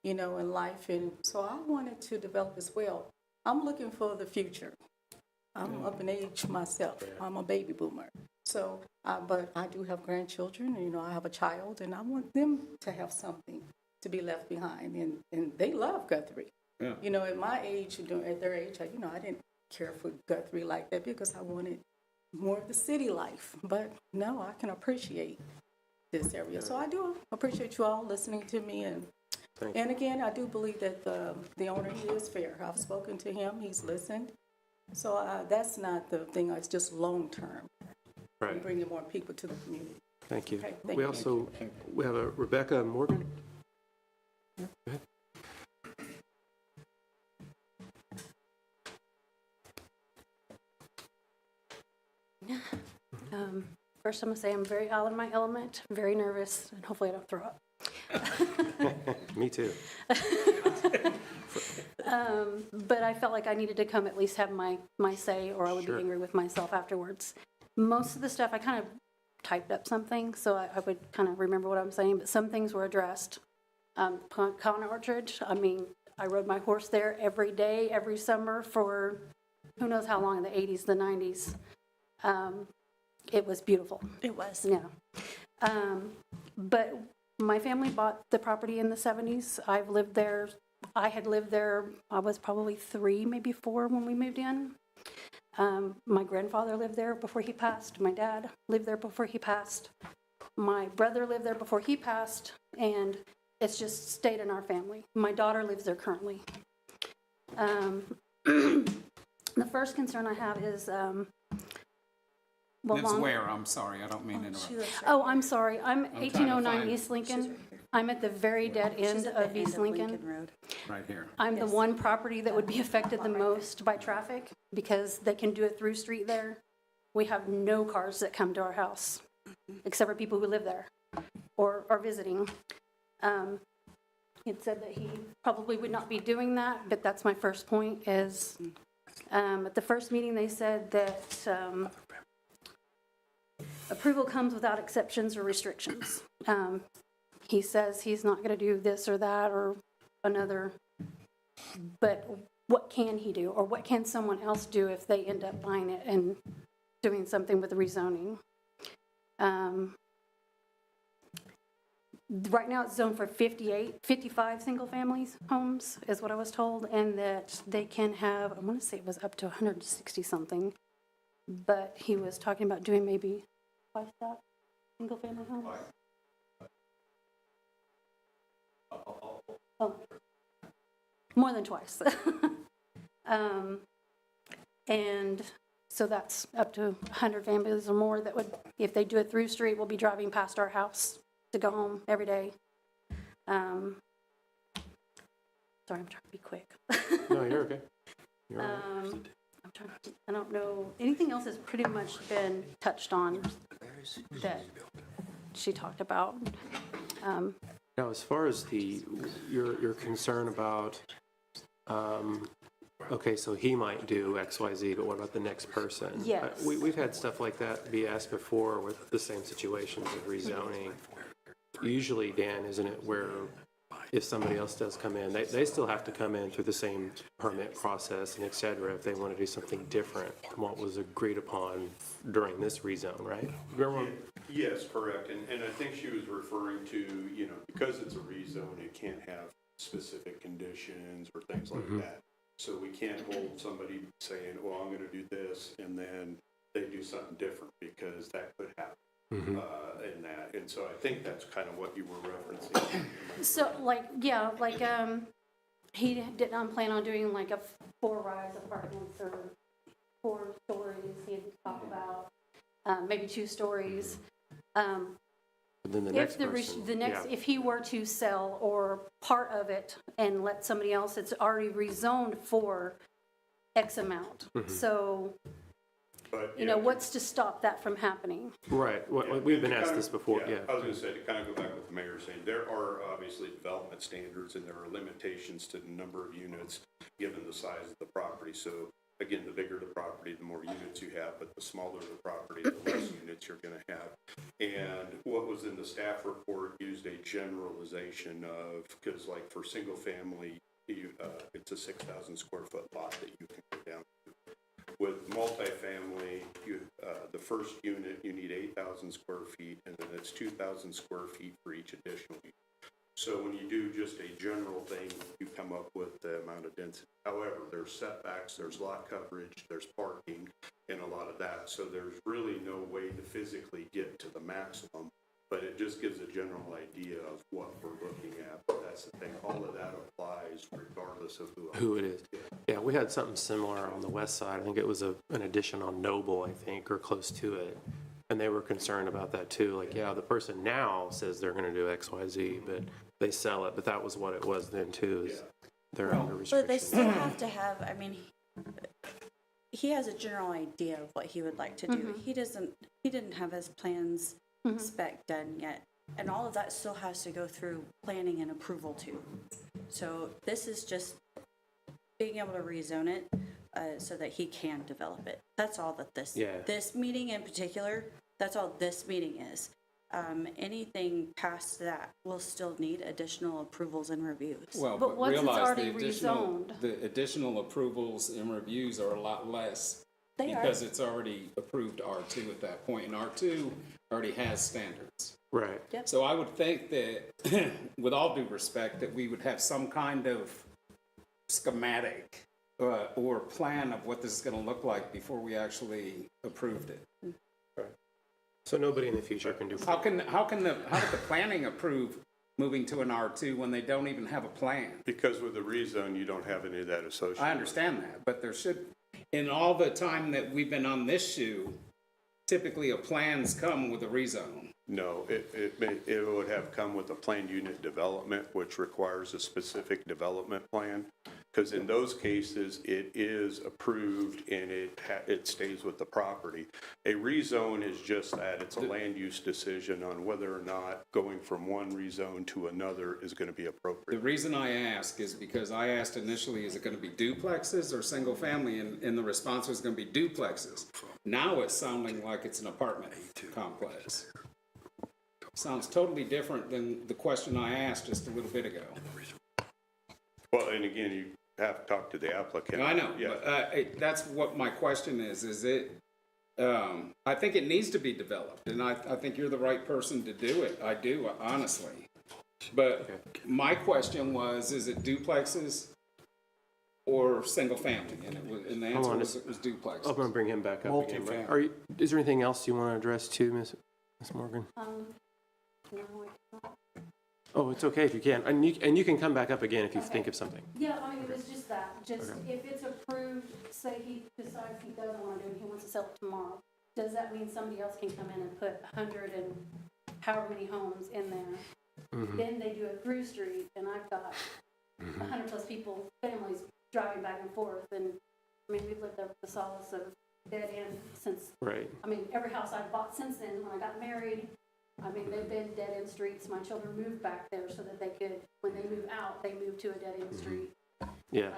in life. And so I wanted to develop as well. I'm looking for the future. I'm up in age myself. I'm a baby boomer. So, but I do have grandchildren, and, I have a child, and I want them to have something to be left behind. And they love Guthrie. Yeah. At my age, at their age, I didn't care for Guthrie like that because I wanted more of the city life. But no, I can appreciate this area. So I do appreciate you all listening to me. And again, I do believe that the owner, he is fair. I've spoken to him. He's listened. So that's not the thing. It's just long term. Right. Bringing more people to the community. Thank you. Okay, thank We you. also, we have a Rebecca Morgan. Go ahead. First, I'm going to say I'm very out of my element, very nervous, and hopefully I don't throw up. Me too. But I felt like I needed to come at least have my say, or I would Sure. be angry with myself afterwards. Most of the stuff, I kind of typed up something, so I would kind of remember what I'm saying, but some things were addressed. Common Orchard, I rode my horse there every day, every summer for who knows how long, in the 80s, the 90s. It was beautiful. It was. Yeah. But my family bought the property in the 70s. I've lived there. I had lived there, I was probably 3, maybe 4 when we moved in. My grandfather lived there before he passed. My dad lived there before he passed. My brother lived there before he passed, and it's just stayed in our family. My daughter lives there currently. The first concern I have is, Lives where? I'm sorry, I don't mean to interrupt. Oh, I'm sorry. I'm trying to 1809 find- East Lincoln. I'm at the very dead end She's at the of end East Lincoln. Road. Right here. I'm the one property that would be affected the most by traffic because they can do it through street there. We have no cars that come to our house, except for people who live there or are visiting. He said that he probably would not be doing that, but that's my first point is, at the first meeting, they said that approval comes without exceptions or restrictions. He says he's not going to do this or that or another, but what can he do, or what can someone else do if they end up buying it and doing something with the rezoning? Right now it's zoned for 55 single families homes is what I was told, and that they can have, I want to say it was up to 160 something, but he was talking about doing maybe twice that single family homes. Oh, more than twice. And So that's up to 100 families or more that would, if they do a through street, will be driving past our house to go home every day. Sorry, I'm trying to be quick. No, you're okay. I'm trying to, I don't know, anything else has pretty much been touched on that she talked about. Now, as far as your concern about, okay, so he might do X, Y, Z, but what about the next person? Yes. We've had stuff like that be asked before with the same situations of rezoning. Usually, Dan, isn't it, where if somebody else does come in, they still have to come in through the same permit process and et cetera if they want to do something different from what was agreed upon during this rezone, right? Remember? Yes, correct. And I think she was referring to, you know, because it's a rezone, it can't have specific conditions or things like that. So we can't hold somebody saying, well, I'm going to do this, and then they do something different, because that could happen in that. And so I think that's kind of what you were referencing. So he did not plan on doing like a 4-rise apartments or 4 stories. He had talked about maybe 2 stories. Then the next person, yeah. If he were to sell or part of it and let somebody else, it's already rezoned for X amount. So, But, you know, what's to stop that from happening? Right, we've been asked this before, yeah. I was going to say, to kind of go back with the mayor saying, there are obviously development standards and there are limitations to the number of units given the size of the property. So again, the bigger the property, the more units you have, but the smaller the property, the less units you're going to have. And what was in the staff report used a generalization of, because like for single family, it's a 6,000 square foot lot that you can go down to. With multifamily, the first unit, you need 8,000 square feet, and then it's 2,000 square feet for each additional unit. So when you do just a general thing, you come up with the amount of density. However, there's setbacks, there's lot coverage, there's parking, and a lot of that. So there's really no way to physically get to the maximum, but it just gives a general idea of what we're looking at. But that's the thing, all of that applies regardless of who Who it is. Yeah, we had something similar on the west side. I think it was an addition on Noble, I think, or close to it. And they were concerned about that too. Like, yeah, the person now says they're going to do X, Y, Z, but they sell it. But that was what it was then too, is they're under restriction. But they still have to have, I mean, he has a general idea of what he would like to do. He didn't have his plans spec done yet. And all of that still has to go through planning and approval too. So this is just being able to rezone it so that he can develop it. That's all that this meeting in particular, that's all this meeting is. Anything past that will still need additional approvals and reviews. Well, But but once it's realize already rezoned. the additional approvals and reviews are a lot less They are. because it's already approved R2 at that point, and R2 already has standards. Right. So I would think that, with all due respect, that we would have some kind of schematic or plan of what this is going to look like before we actually approved it. So nobody in the future can do. How did the planning approve moving to an R2 when they don't even have a plan? Because with the rezone, you don't have any of that associated. I understand that, but there should, in all the time that we've been on this shoe, typically a plans come with a rezone. No, it would have come with a planned unit development, which requires a specific development plan. Because in those cases, it is approved and it stays with the property. A rezone is just that. It's a land use decision on whether or not going from one rezone to another is going to be The appropriate. reason I ask is because I asked initially, is it going to be duplexes or single family? And the response was going to be duplexes. Now it's sounding like it's an apartment complex. Sounds totally different than the question I asked just a little bit ago. Well, and again, you have to talk to the applicant. I know, Yeah. but that's what my question is it, I think it needs to be developed, and I think you're the right person to do it. I do, honestly. But my question was, is it duplexes or single family? And the answer was it was duplexes. I'm going to bring him back up again. But is there anything else you want to address too, Ms. Morgan? No, I don't. Oh, it's okay if you can. And you can come back up again if you think of something. Yeah, I mean, it was just just that, just if it's approved, say he decides he doesn't want to do it, he wants to sell it tomorrow, does that mean somebody else can come in and put 100 and however many homes in there? Then they do a through street, and I've got 100 plus people, families driving back and forth, and I mean, we've lived there with the solace of dead end since, Right. I mean, every house I've bought since then, when I got married, I mean, they've been dead end streets. My children moved back there so that they could, when they move out, they move to a dead end street. Yeah.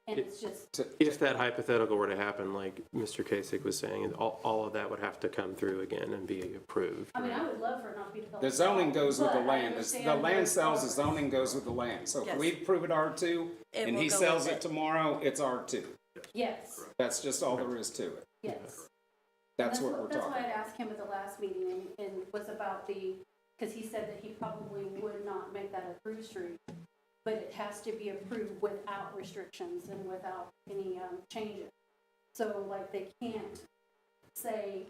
And it's just, If that hypothetical were to happen, like Mr. Kasich was saying, all of that would have to come through again and be approved. I mean, I would love for it not to be developed. The zoning goes with the but I land. The understand land there's sells, the progress. zoning goes with the land. So if Yes. we prove it R2 It and will he go sells with it tomorrow, it's R2. Yes, That's just all there is to it. yes. That's what we're That's talking why I'd about. asked him at the last meeting and was about because he said that he probably would not make that a through street, but it has to be approved without restrictions and without any changes. So like they can't say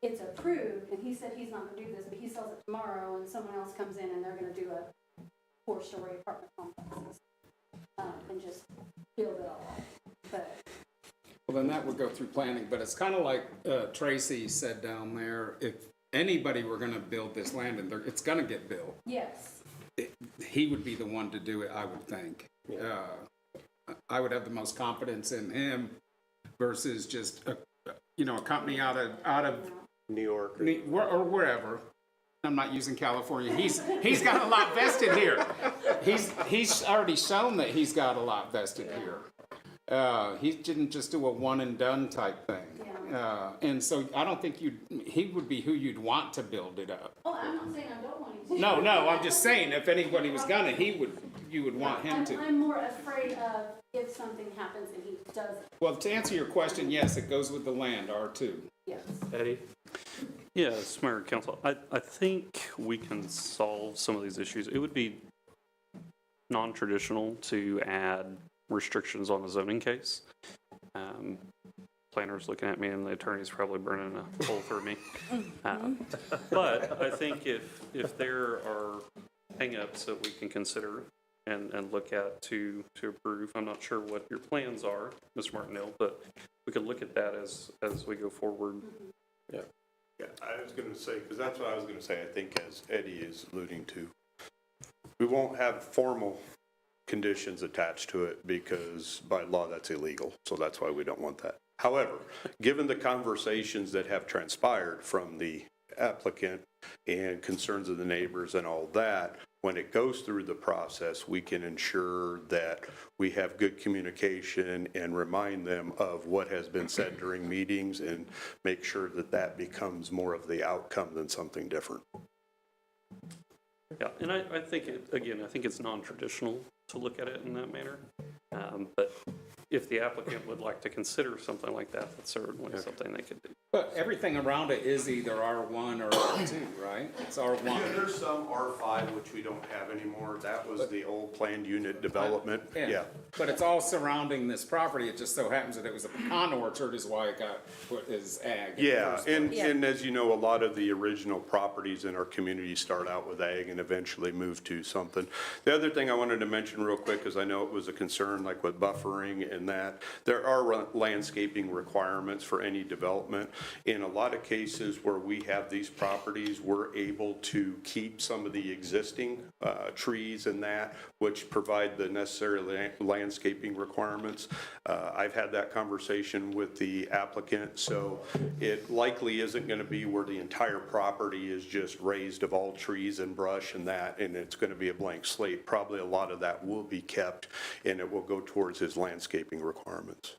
it's approved, and he said he's not gonna do this, but he sells it tomorrow, and someone else comes in and they're gonna do a 4-story apartment complexes, and just build it all. But Well, then that would go through planning, but it's kind of like Tracy said down there, if anybody were gonna build this land and it's gonna get built, yes, he would be the one to do it, I would think. I would have the most confidence in him versus just a company out of New York. or wherever. I'm not using California. He's got a lot vested here. He's already shown that he's got a lot vested here. He didn't just do a one and done type thing. And so I don't think he would be who you'd want to build it up. oh, I'm not saying I don't want him to. No, I'm just saying if anybody was gonna, you would want him to. I'm more afraid of if something happens and he doesn't, Well, to answer your question, yes, it goes with the land, R2. yes. Eddie? Yes, Mayor and Council, I think we can solve some of these issues. It would be non-traditional to add restrictions on a zoning case. Planner's looking at me and the attorney's probably burning a hole through me. But I think if there are hangups that we can consider and look at to approve, I'm not sure what your plans are, Mr. Martindale, but we could look at that as we go forward. Yeah, I was going to say, because that's what I was going to say, I think as Eddie is alluding to, we won't have formal conditions attached to it because by law that's illegal, so that's why we don't want that. However, given the conversations that have transpired from the applicant and concerns of the neighbors and all that, when it goes through the process, we can ensure that we have good communication and remind them of what has been said during meetings and make sure that that becomes more of the outcome than something different. Yeah, and I think, I think it's non-traditional to look at it in that manner. But if the applicant would like to consider something like that, that's certainly something they could do. But everything around it is either R1 or R2, right? It's R1. There's some R5, which we don't have anymore. That was the old planned unit development. Yeah. But it's all surrounding this property. It just so happens that it was a pecan orchard is why it got put as ag. Yeah, and as you know, a lot of the original properties in our community start out with ag and eventually move to something. The other thing I wanted to mention real quick, because I know it was a concern like with buffering and that, there are landscaping requirements for any development. In a lot of cases where we have these properties, we're able to keep some of the existing trees and that, which provide the necessary landscaping requirements. I've had that conversation with the applicant, so it likely isn't going to be where the entire property is just raised of all trees and brush and that, and it's going to be a blank slate. Probably a lot of that will be kept, and it will go towards his landscaping requirements.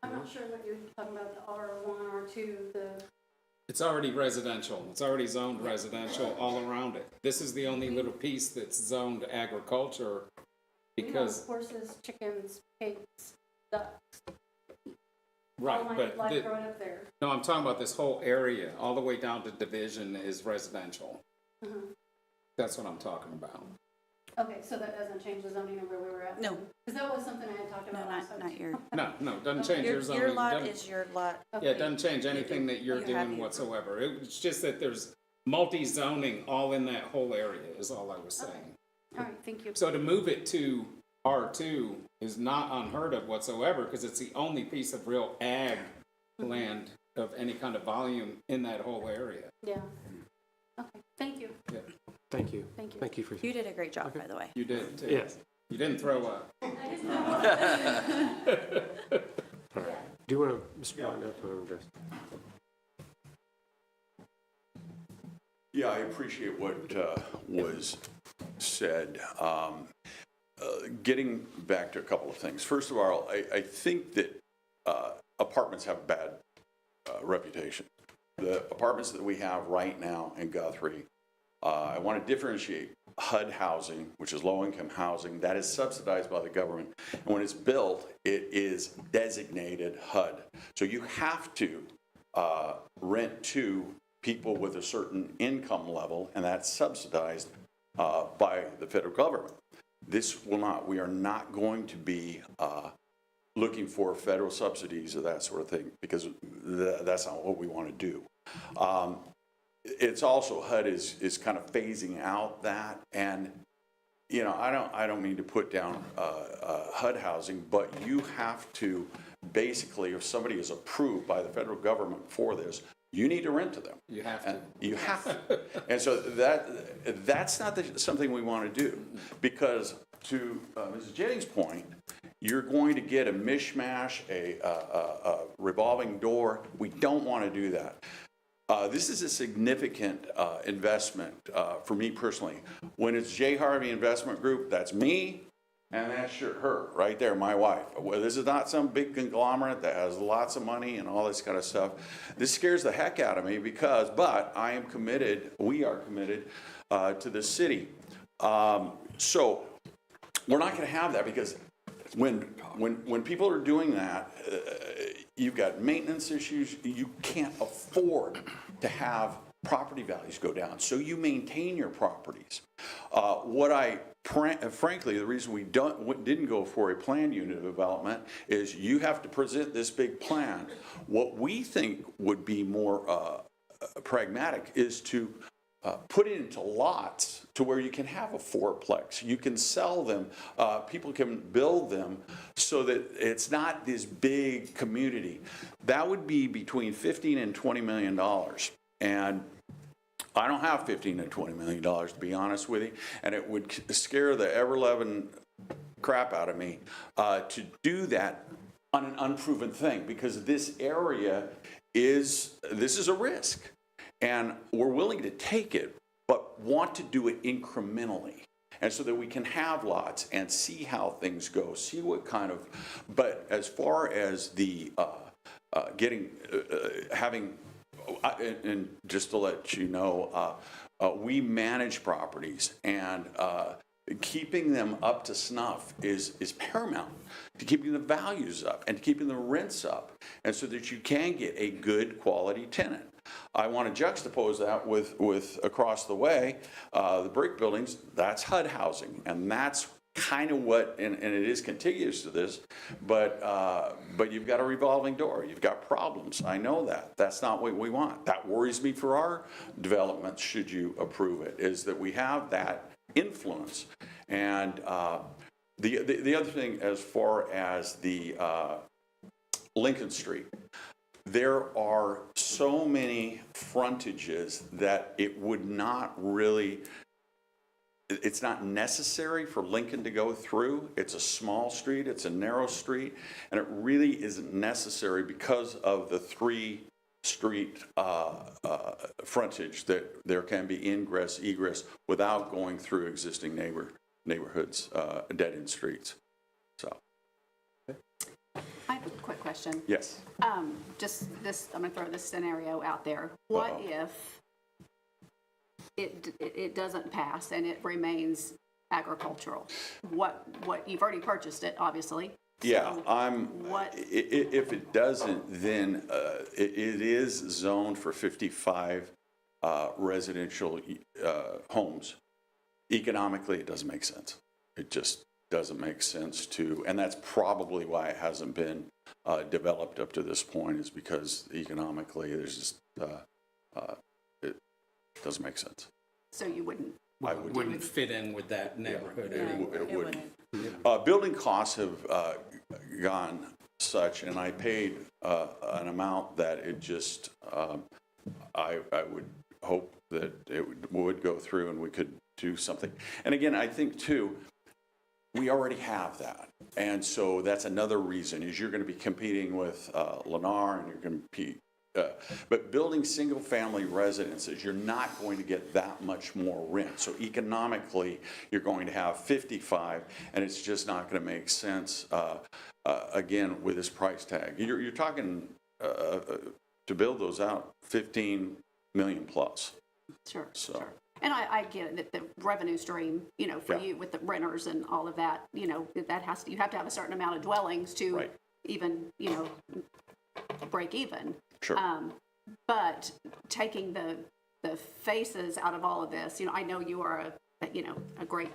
I'm not sure what you're talking about, the R1, R2, It's already residential. It's already zoned residential all around it. This is the only little piece that's zoned agriculture we have because, horses, chickens, pigs, ducks. right, All my but, life growing up there. no, I'm talking about this whole area, all the way down to Division is residential. That's what I'm talking about. Okay, so that doesn't change the zoning of where we were at? No. Because that was something I had talked No, about last time. not your, No, it doesn't change your zoning. your lot Doesn't- is your lot. Yeah, it doesn't change anything that you're You have doing your- whatsoever. It's just that there's multi-zoning all in that whole area is all I was saying. All right, thank you. So to move it to R2 is not unheard of whatsoever, because it's the only piece of real ag land of any kind of volume in that whole area. Yeah. Okay, thank you. Thank you. Thank you. Thank you for. You did a great job, by the way. You did, too. Yes. You didn't throw up. All right. Do you want to, Mr. Bond, address? Yeah, I appreciate what was said. Getting back to a couple of things. First of all, I think that apartments have a bad reputation. The apartments that we have right now in Guthrie, I want to differentiate HUD housing, which is low-income housing, that is subsidized by the government. And when it's built, it is designated HUD. So you have to rent to people with a certain income level, and that's subsidized by the federal government. This will not, we are not going to be looking for federal subsidies or that sort of thing, because that's not what we want to do. It's also, HUD is kind of phasing out that, and you know, I don't mean to put down HUD housing, but you have to basically, if somebody is approved by the federal government for this, you need to rent to them. You have to. You have to. And so that's not something we want to do, because to Mrs. Jennings' point, you're going to get a mishmash, a revolving door. We don't want to do that. This is a significant investment for me personally. When it's J. Harvey Investment Group, that's me, and that's her right there, my wife. Well, this is not some big conglomerate that has lots of money and all this kind of stuff. This scares the heck out of me but I am committed, we are committed to the city. So we're not going to have that, because when people are doing that, you've got maintenance issues. You can't afford to have property values go down. So you maintain your properties. Frankly, the reason we didn't go for a planned unit development is you have to present this big plan. What we think would be more pragmatic is to put it into lots to where you can have a fourplex. You can sell them. People can build them so that it's not this big community. That would be between $15 and $20 million. And I don't have $15 to $20 million, to be honest with you. And it would scare the ever-loving crap out of me to do that on an unproven thing, because this area this is a risk. And we're willing to take it, but want to do it incrementally. And so that we can have lots and see how things go, see what kind of, but as far as the and just to let you know, we manage properties, and keeping them up to snuff is paramount to keeping the values up and to keeping the rents up, and so that you can get a good quality tenant. I want to juxtapose that with across the way, the brick buildings. That's HUD housing, and that's kind of what, and it is contiguous to this, but you've got a revolving door. You've got problems. I know that. That's not what we want. That worries me for our development, should you approve it, is that we have that influence. And the other thing, as far as the Lincoln Street, there are so many frontages that it would not really, it's not necessary for Lincoln to go through. It's a small street, it's a narrow street, and it really isn't necessary because of the 3-street frontage that there can be ingress, egress without going through existing neighborhoods, dead-end streets. So. I have a quick question. Yes. Just this, I'm gonna throw this scenario out there. What if it doesn't pass and it remains agricultural? What you've already purchased it, obviously. Yeah, What? If it doesn't, then it is zoned for 55 residential homes. Economically, it doesn't make sense. It just doesn't make sense to, and that's probably why it hasn't been developed up to this point, is because economically there's just, it doesn't make sense. So you wouldn't wouldn't fit in with that neighborhood area. It wouldn't. Building costs have gone such, and I paid an amount that it just, I would hope that it would go through and we could do something. And again, I think too, we already have that. And so that's another reason, is you're going to be competing with Lennar, and you're going to compete. But building single-family residences, you're not going to get that much more rent. So economically, you're going to have 55, and it's just not going to make sense, again, with this price tag. You're talking, to build those out, 15 million plus. Sure, So. sure. And I get that the revenue stream, you know, for you with the renters and all of that, you know, that has to, you have to have a certain amount of dwellings to even, you know, break even. Sure. But taking the faces out of all of this, you know, I know you are a great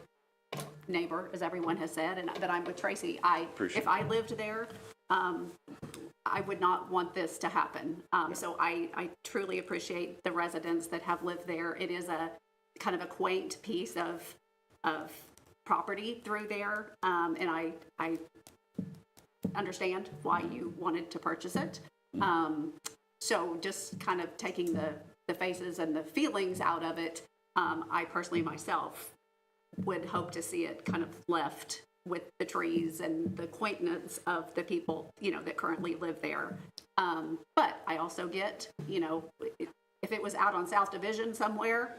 neighbor, as everyone has said, and that I'm with Tracy. If I lived there, I would not want this to happen. So I truly appreciate the residents that have lived there. It is a kind of a quaint piece of property through there, and I understand why you wanted to purchase it. So just kind of taking the faces and the feelings out of it, I personally myself would hope to see it kind of left with the trees and the quaintness of the people, you know, that currently live there. But I also get, you know, if it was out on South Division somewhere,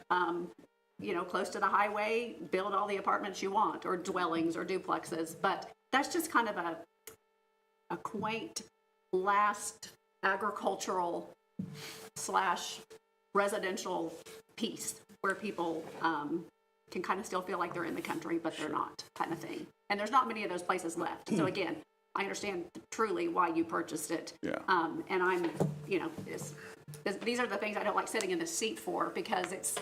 you know, close to the highway, build all the apartments you want, or dwellings or duplexes. But that's just kind of a quaint last agricultural / residential piece where people can kind of still feel like they're in the country, but they're not, kind of thing. And there's not many of those places left. So again, I understand truly why you purchased it. Yeah. And I'm, you know, these are the things I don't like sitting in the seat for, because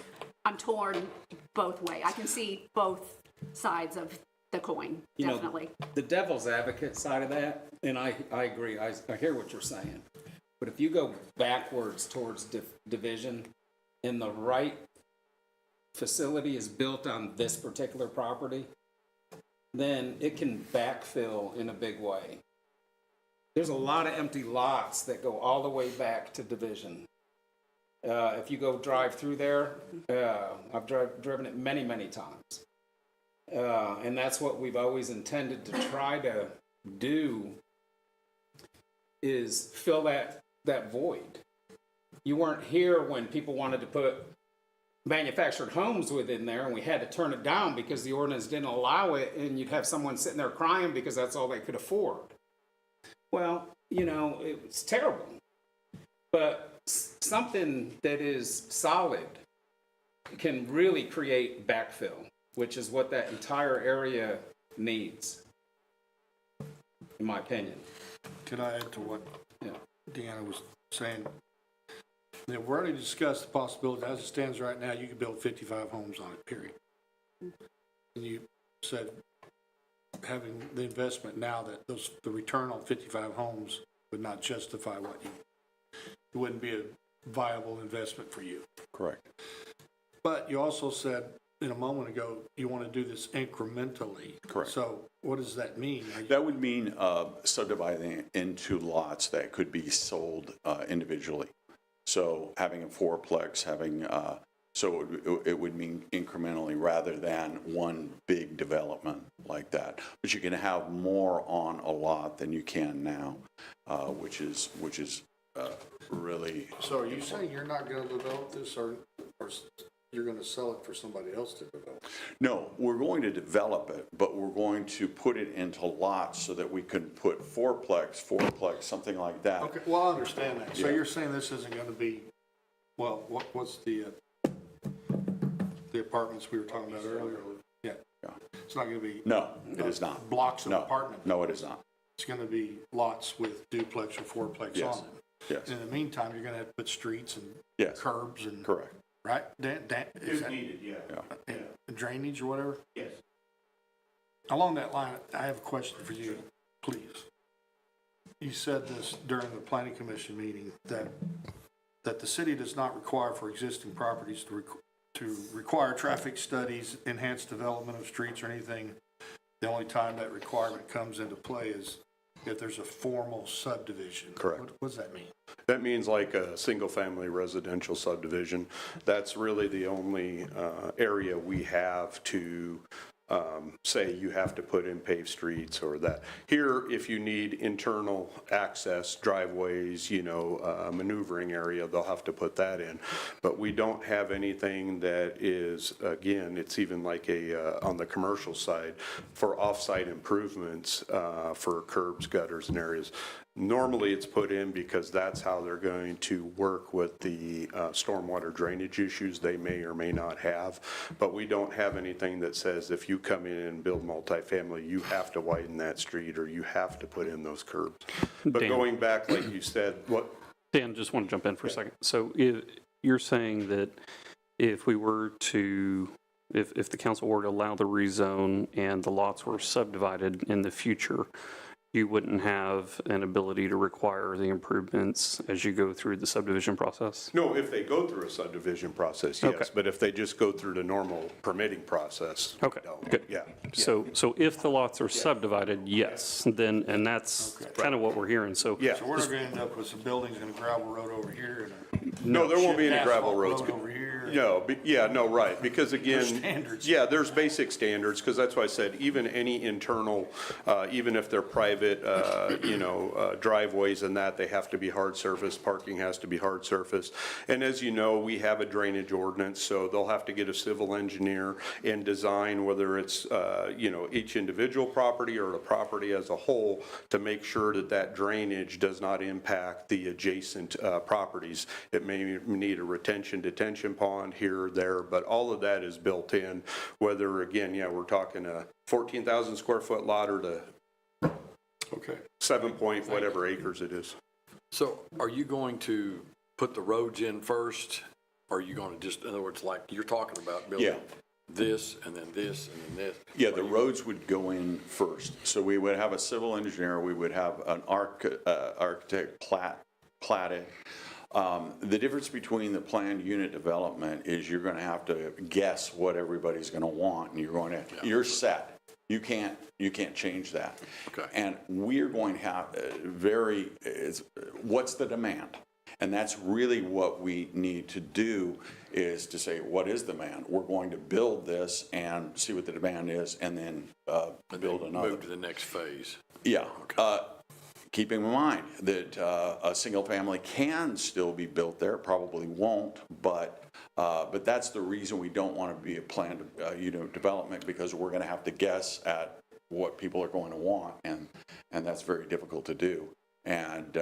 I'm torn both way. I can see both sides of the coin, definitely. You know, the devil's advocate side of that, and I agree. I hear what you're saying. But if you go backwards towards division, and the right facility is built on this particular property, then it can backfill in a big way. There's a lot of empty lots that go all the way back to division. If you go drive through there, I've driven it many, many times. And that's what we've always intended to try to do, is fill that void. You weren't here when people wanted to put manufactured homes within there, and we had to turn it down because the ordinance didn't allow it, and you'd have someone sitting there crying because that's all they could afford. Well, you know, it was terrible. But something that is solid can really create backfill, which is what that entire area needs, in my opinion. Can I add to what Deanna was saying? We've already discussed the possibility, as it stands right now, you could build 55 homes on it, period. And you said having the investment now, that the return on 55 homes would not justify what it wouldn't be a viable investment for you. Correct. But you also said a moment ago, you want to do this incrementally. Correct. So what does that mean? That would mean subdividing into lots that could be sold individually. So having a fourplex, so it would mean incrementally rather than one big development like that. But you can have more on a lot than you can now, which is really. So are you saying you're not going to develop this, or you're going to sell it for somebody else to develop? No, we're going to develop it, but we're going to put it into lots so that we can put fourplex, something like that. Okay, well, I understand that. So Yeah. you're saying this isn't going to be, well, what's the apartments we were talking about earlier? Yeah. It's not going to be. No, it is not. Blocks of apartments. No, it is not. It's going to be lots with duplex or fourplex Yes. on them. Yes. In the meantime, you're going to have to put streets and Yes. curbs and. Correct. Right? Is that needed, yeah. drainage or whatever? Yes. Along that line, I have a question for you, please. You said this during the planning commission meeting, that the city does not require for existing properties to require traffic studies, enhanced development of streets or anything, the only time that requirement comes into play is if there's a formal subdivision. Correct. What does that mean? That means like a single-family residential subdivision. That's really the only area we have to say you have to put in paved streets or that. Here, if you need internal access, driveways, maneuvering area, they'll have to put that in. But we don't have anything that is, again, it's even like on the commercial side, for off-site improvements for curbs, gutters, and areas. Normally, it's put in because that's how they're going to work with the stormwater drainage issues they may or may not have. But we don't have anything that says if you come in and build multifamily, you have to widen that street or you have to put in those curbs. But Dan. going back, like you said, what? Dan, just want to jump in for a second. So you're saying that if we were to, if the council were to allow the rezone and the lots were subdivided in the future, you wouldn't have an ability to require the improvements as you go through the subdivision process? No, if they go through a subdivision process, yes. Okay. But if they just go through the normal permitting process, Okay, no. good. Yeah. So if the lots are subdivided, yes, then, and that's kind of what we're hearing, so. Yeah. So we're not gonna end up with some buildings and a gravel road over here and No, there won't be any an gravel asphalt roads. road over here. No, right, because again. There's standards. Yeah, there's basic standards, because that's why I said, even any internal, even if they're private, driveways and that, they have to be hard surface, parking has to be hard surface. And as you know, we have a drainage ordinance, so they'll have to get a civil engineer and design, whether it's, each individual property or the property as a whole, to make sure that that drainage does not impact the adjacent properties. It may need a detention pond here or there, but all of that is built in, whether, again, we're talking a 14,000 square foot lot or the Okay. 7 point whatever acres it is. So are you going to put the roads in first? Or are you going to just, in other words, like you're talking about building this and then this and then this? Yeah, the roads would go in first. So we would have a civil engineer, we would have an architect plat it. The difference between the planned unit development is you're gonna have to guess what everybody's gonna want, and you're set. You can't change that. Okay. And we're going to have what's the demand? And that's really what we need to do, is to say, what is the demand? We're going to build this and see what the demand is, and then build another. Move to the next phase. Yeah. Keeping in mind that a single family can still be built there, probably won't, but that's the reason we don't want to be a planned development, because we're going to have to guess at what people are going to want, and that's very difficult to do. And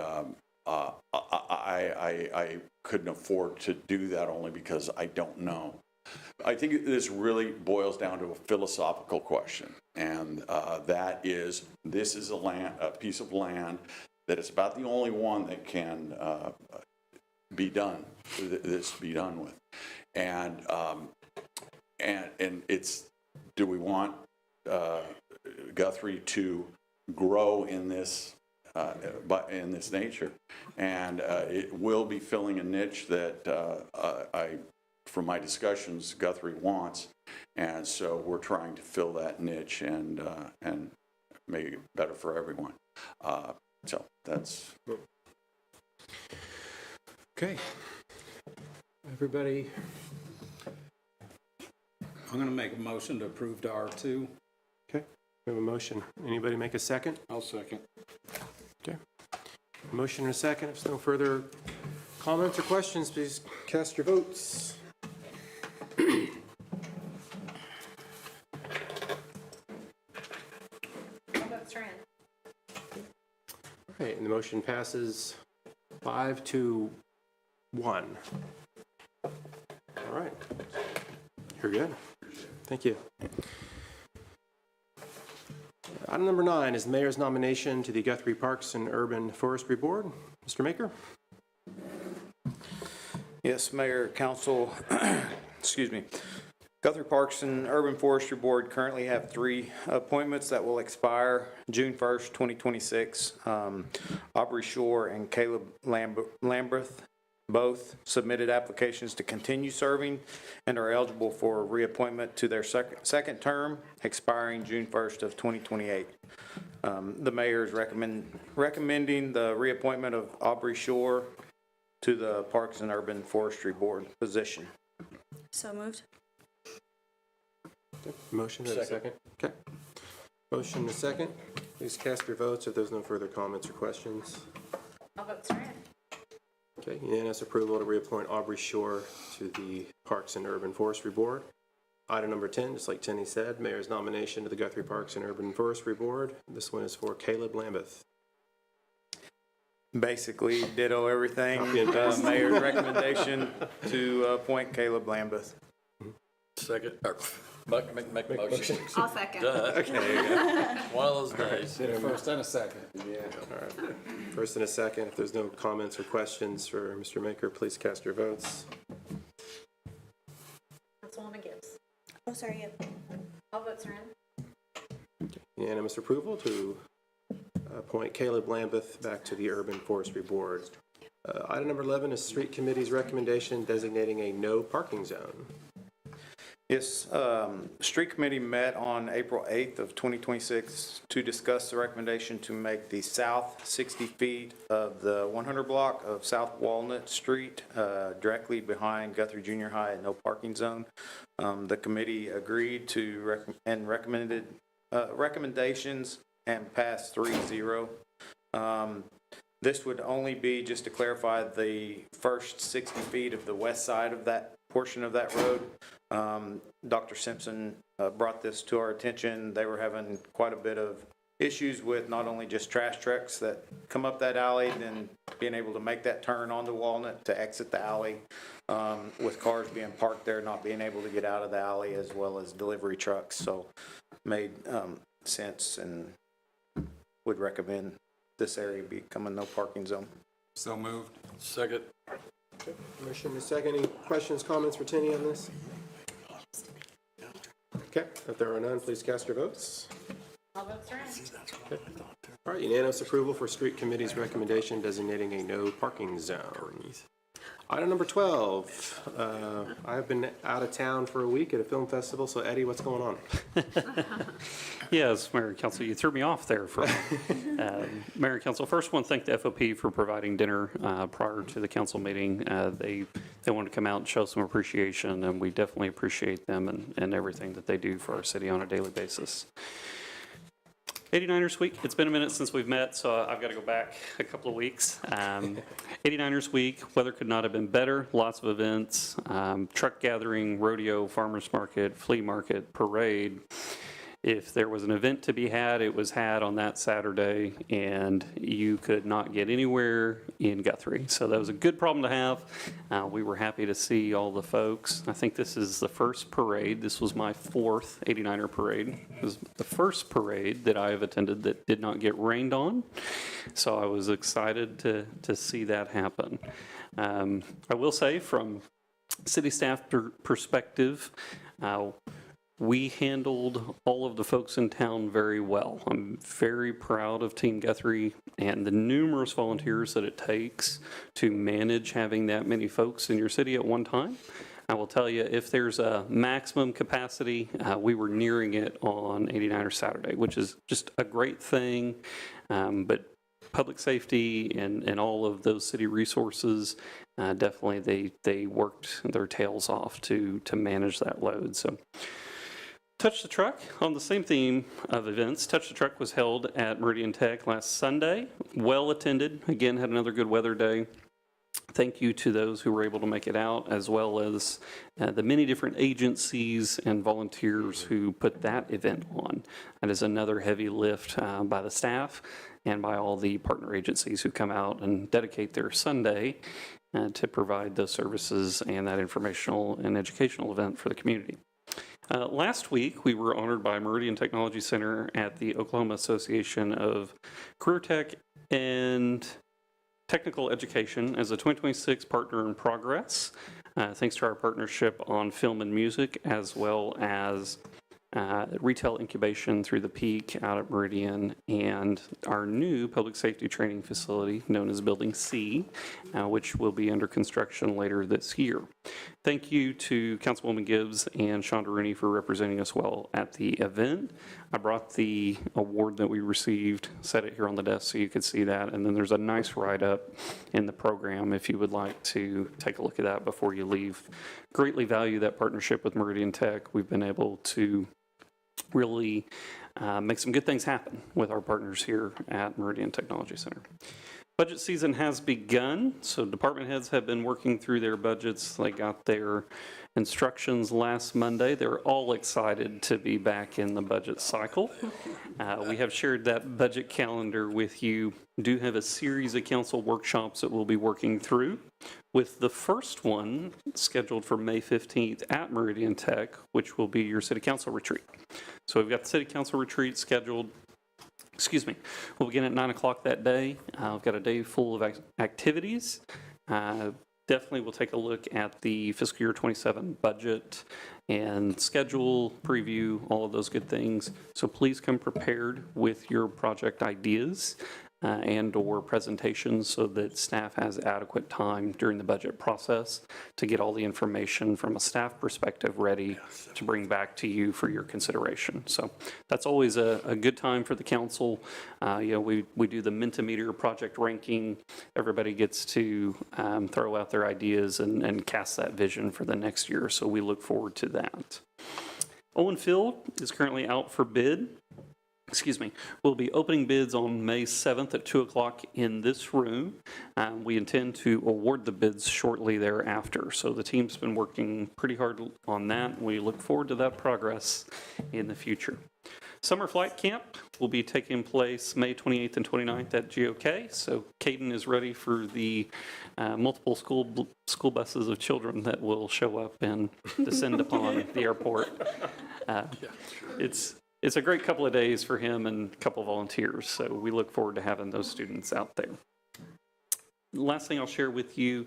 I couldn't afford to do that, only because I don't know. I think this really boils down to a philosophical question, and that is, this is a piece of land that is about the only one that can be done with, and it's, do we want Guthrie to grow in this in this nature? And it will be filling a niche that from my discussions, Guthrie wants, and so we're trying to fill that niche and make it better for everyone. So that's. Okay. Everybody. I'm gonna make a motion to approve the R2. Okay. We have a motion. Anybody make a second? I'll second. Okay. Motion and a second. If there's no further comments or questions, please cast your votes. All right, and the motion passes 5-1. All right. You're good. Thank you. Item number 9 is the mayor's nomination to the Guthrie Parks and Urban Forestry Board. Mr. Maker? Yes, Mayor, Council, excuse me. Guthrie Parks and Urban Forestry Board currently have 3 appointments that will expire June 1st, 2026. Aubrey Shore and Caleb Lambreth. Both submitted applications to continue serving and are eligible for reappointment to their second term expiring June 1st of 2028. The mayor is recommending the reappointment of Aubrey Shore to the Parks and Urban Forestry Board position. So moved. Motion and a second. Okay. Motion and a second. Please cast your votes if there's no further comments or questions. All votes are in. Okay, unanimous approval to reappoint Aubrey Shore to the Parks and Urban Forestry Board. Item number 10, just like Tenny said, mayor's nomination to the Guthrie Parks and Urban Forestry Board. This one is for Caleb Lambeth. Basically ditto everything. Mayor's recommendation to appoint Caleb Lambeth. Second, or make a motion. I'll second. Duh. Okay, there you go. One of those days. Did a first and a second. Yeah. All right. First and a second. If there's no comments or questions for Mr. Maker, please cast your votes. Councilwoman Gibbs. Oh, sorry, yeah. All votes are in. Unanimous approval to appoint Caleb Lambeth back to the Urban Forestry Board. Item number 11 is Street Committee's recommendation designating a no parking zone. Yes, Street Committee met on April 8th of 2026 to discuss the recommendation to make the south 60 feet of the 100 block of South Walnut Street directly behind Guthrie Junior High a no parking zone. The committee agreed to recommended recommendations and passed 3-0. This would only be, just to clarify, the first 60 feet of the west side of that portion of that road. Dr. Simpson brought this to our attention. They were having quite a bit of issues with not only just trash trucks that come up that alley, then being able to make that turn onto Walnut to exit the alley, with cars being parked there, not being able to get out of the alley, as well as delivery trucks. So made sense, and would recommend this area become a no parking zone. So moved. Second. Motion and a second. Any questions, comments for Tenny on this? Okay, if there are none, please cast your votes. All votes are in. All right, unanimous approval for Street Committee's recommendation designating a no parking zone. Item number 12. I have been out of town for a week at a film festival, so Eddie, what's going on? Yes, Mayor and Council, you threw me off there for Mayor and Council. First, I want to thank the FOP for providing dinner prior to the council meeting. They wanted to come out and show some appreciation, and we definitely appreciate them and everything that they do for our city on a daily basis. 89ers Week, it's been a minute since we've met, so I've got to go back a couple of weeks. 89ers Week, weather could not have been better, lots of events, truck gathering, rodeo, farmers market, flea market, parade. If there was an event to be had, it was had on that Saturday, and you could not get anywhere in Guthrie. So that was a good problem to have. We were happy to see all the folks. I think this is the first parade. This was my fourth 89er parade. It was the first parade that I have attended that did not get rained on. So I was excited to see that happen. I will say, from city staff perspective, we handled all of the folks in town very well. I'm very proud of Team Guthrie and the numerous volunteers that it takes to manage having that many folks in your city at one time. I will tell you, if there's a maximum capacity, we were nearing it on 89er Saturday, which is just a great thing. But public safety and all of those city resources, definitely they worked their tails off to manage that load. So. Touch the Truck, on the same theme of events, Touch the Truck was held at Meridian Tech last Sunday. Well attended, again, had another good weather day. Thank you to those who were able to make it out, as well as the many different agencies and volunteers who put that event on. That is another heavy lift by the staff and by all the partner agencies who come out and dedicate their Sunday to provide those services and that informational and educational event for the community. Last week, we were honored by Meridian Technology Center at the Oklahoma Association of Career Tech and Technical Education as a 2026 Partner in Progress, thanks to our partnership on film and music, as well as retail incubation through the Peak out at Meridian, and our new public safety training facility known as Building C, which will be under construction later this year. Thank you to Councilwoman Gibbs and Shonda Rooney for representing us well at the event. I brought the award that we received, set it here on the desk so you could see that, and then there's a nice write-up in the program if you would like to take a look at that before you leave. Greatly value that partnership with Meridian Tech. We've been able to really make some good things happen with our partners here at Meridian Technology Center. Budget season has begun, so department heads have been working through their budgets. They got their instructions last Monday. They're all excited to be back in the budget cycle. We have shared that budget calendar with you. Do have a series of council workshops that we'll be working through, with the first one scheduled for May 15th at Meridian Tech, which will be your city council retreat. So we've got the city council retreat scheduled. We'll begin at 9 o'clock that day. We've got a day full of activities. Definitely we'll take a look at the fiscal year 27 budget and schedule, preview, all of those good things. So please come prepared with your project ideas and or presentations so that staff has adequate time during the budget process to get all the information from a staff perspective ready to bring back to you for your consideration. So that's always a good time for the council. We do the Mentimeter project ranking. Everybody gets to throw out their ideas and cast that vision for the next year. So we look forward to that. Owen Field is currently out for bid. We'll be opening bids on May 7th at 2 o'clock in this room. We intend to award the bids shortly thereafter. So the team's been working pretty hard on that. We look forward to that progress in the future. Summer Flight Camp will be taking place May 28th and 29th at GOK. So Caden is ready for the multiple school buses of children that will show up and descend upon the airport. It's a great couple of days for him and a couple of volunteers, so we look forward to having those students out there. The last thing I'll share with you,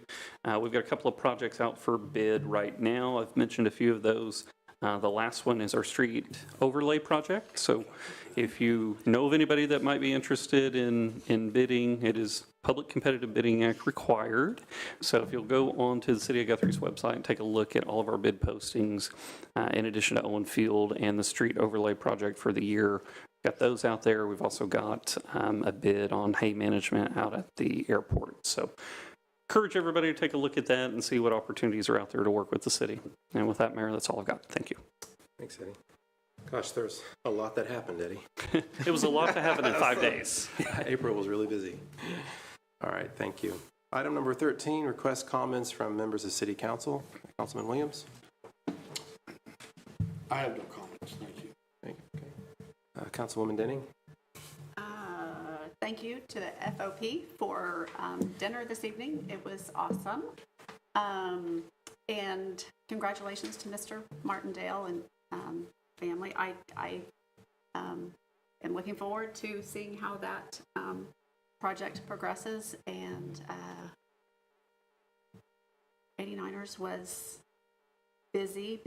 we've got a couple of projects out for bid right now. I've mentioned a few of those. The last one is our street overlay project. So if you know of anybody that might be interested in bidding, it is Public Competitive Bidding Act required. So if you'll go on to the City of Guthrie's website and take a look at all of our bid postings, in addition to Owen Field and the street overlay project for the year, got those out there. We've also got a bid on hay management out at the airport. So encourage everybody to take a look at that and see what opportunities are out there to work with the city. And with that, Mayor, that's all I've got. Thank you. Thanks, Eddie. Gosh, there's a lot that happened, Eddie. It was a lot to happen in 5 days. April was really busy. All right, thank you. Item number 13, request comments from members of City Council. Councilman Williams. I have no comments, thank you. Okay. Councilwoman Denning. Thank you to the FOP for dinner this evening. It was awesome. And congratulations to Mr. Martindale and family. I am looking forward to seeing how that project progresses. And 89ers was busy,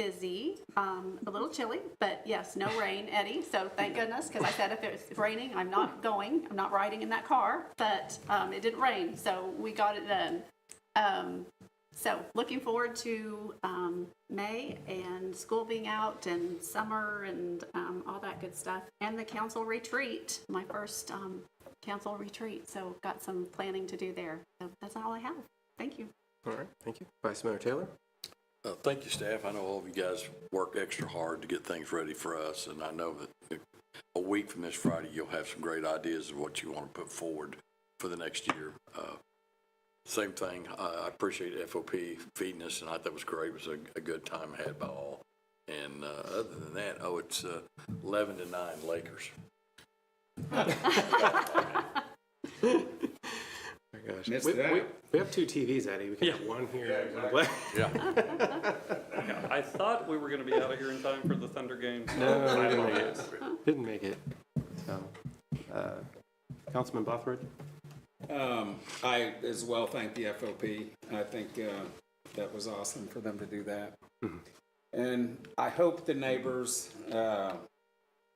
a little chilly, but yes, no rain, Eddie. So thank goodness, because I said if it's raining, I'm not riding in that car, but it didn't rain, so we got it done. So looking forward to May and school being out and summer and all that good stuff. And the council retreat, my first council retreat. So got some planning to do there. So that's all I have. Thank you. All right, thank you. Vice Mayor Taylor. Thank you, staff. I know all of you guys work extra hard to get things ready for us, and I know that a week from this Friday, you'll have some great ideas of what you want to put forward for the next year. Same thing. I appreciate FOP feeding us, and I thought it was great. It was a good time had by all. And other than that, it's 11-9 Lakers. Oh my gosh. Missed that. We have two TVs, Eddie. We can have one here. Yeah. I thought we were going to be out of here in time for the Thunder game. No, didn't make it. So, Councilman Guthrie. I as well thank the FOP. I think that was awesome for them to do that. And I hope the neighbors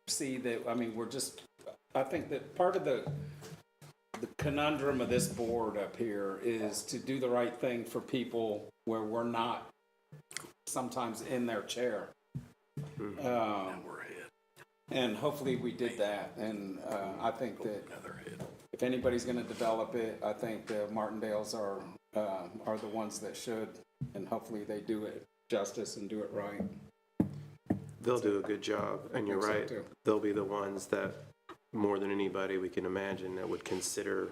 see that, I mean, I think that part of the conundrum of this board up here is to do the right thing for people where we're not sometimes in their chair. And hopefully we did that. And I think that if anybody's going to develop it, I think the Martindales are the ones that should, and hopefully they do it justice and do it right. They'll do a good job, and you're I think right. so, too. They'll be the ones that, more than anybody we can imagine, that would consider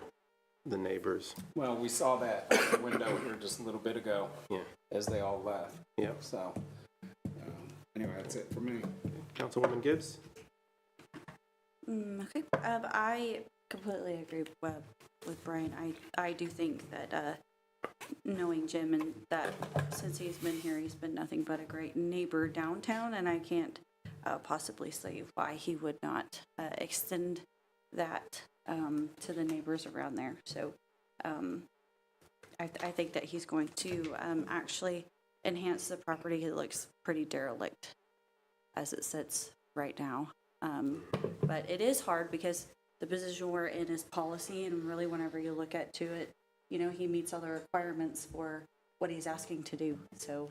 the neighbors. Well, we saw that out the window here just a little bit ago. Yeah. As they all left. Yeah. So, anyway, that's it for me. Councilwoman Gibbs? Okay. I completely agree with Brian. I do think that knowing Jim and that since he's been here, he's been nothing but a great neighbor downtown, and I can't possibly see why he would not extend that to the neighbors around there. So I think that he's going to actually enhance the property. It looks pretty derelict as it sits right now. But it is hard because the position we're in is policy, and really whenever you look at to it, you know, he meets all the requirements for what he's asking to do. So,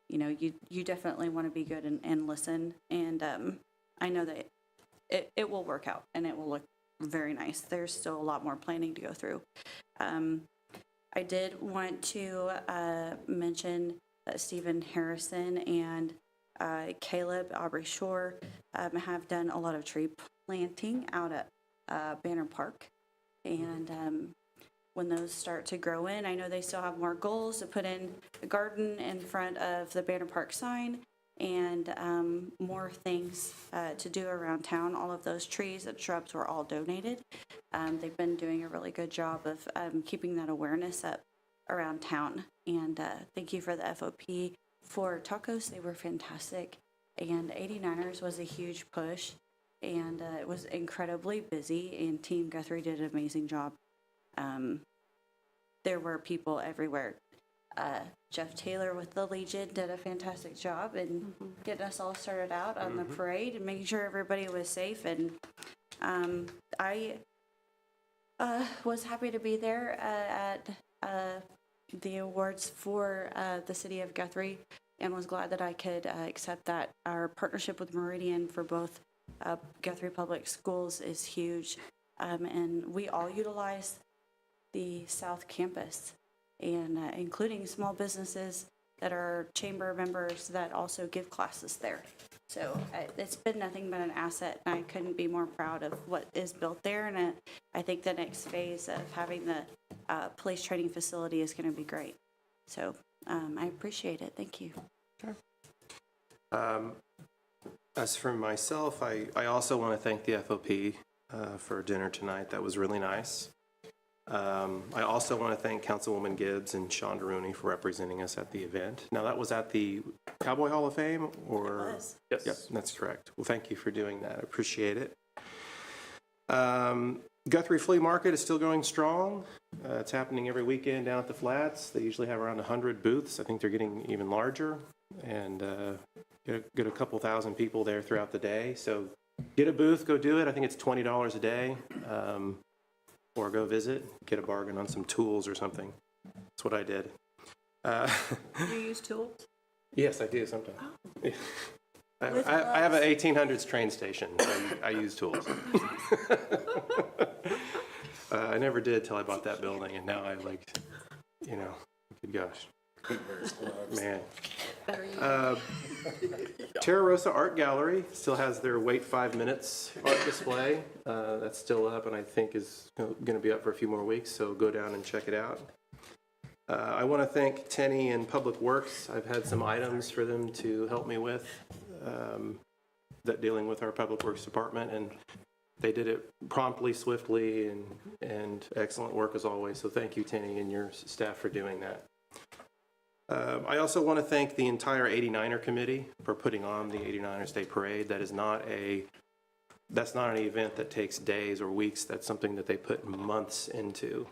you know, you definitely want to be good and listen. And I know that it will work out and it will look very nice. There's still a lot more planning to go through. I did want to mention that Stephen Harrison and Caleb Aubrey Shore have done a lot of tree planting out at Banner Park. And when those start to grow in, I know they still have more goals to put in a garden in front of the Banner Park sign and more things to do around town. All of those trees and shrubs were all donated. They've been doing a really good job of keeping that awareness up around town. And thank you for the FOP for tacos. They were fantastic. And 89ers was a huge push. And it was incredibly busy. And Team Guthrie did an amazing job. There were people everywhere. Jeff Taylor with the Legion did a fantastic job in getting us all started out on the parade and making sure everybody was safe. And I was happy to be there at the awards for the city of Guthrie, and was glad that I could accept that. Our partnership with Meridian for both Guthrie Public Schools is huge, and we all utilize the South Campus, and including small businesses that are chamber members that also give classes there. So it's been nothing but an asset, and I couldn't be more proud of what is built there. And I think the next phase of having the police training facility is going to be great. So I appreciate it. Thank you. Sure. As for myself, I also want to thank the FOP for dinner tonight. That was really nice. I also want to thank Councilwoman Gibbs and Shonda Rooney for representing us at the event. Now, that was at the Cowboy Hall of Fame, or? It was. Yes. Yep, that's correct. Well, thank you for doing that. I appreciate it. Guthrie Flea Market is still going strong. It's happening every weekend down at the flats. They usually have around 100 booths. I think they're getting even larger, and get a couple thousand people there throughout the day. So get a booth, go do it. I think it's $20 a day. Or go visit, get a bargain on some tools or something. That's what I did. You use tools? Yes, I do sometimes. Oh. I have an 1800s train station. I use tools. I never did till I bought that building, and now I good gosh. Man. Terra Rosa Art Gallery still has their Wait 5 Minutes art display. That's still up, and I think is going to be up for a few more weeks, so go down and check it out. I want to thank Tenny and Public Works. I've had some items for them to help me with that dealing with our Public Works department, and they did it promptly, swiftly, and excellent work as always. So thank you, Tenny, and your staff for doing that. I also want to thank the entire 89er committee for putting on the 89ers Day Parade. That's not an event that takes days or weeks. That's something that they put months into.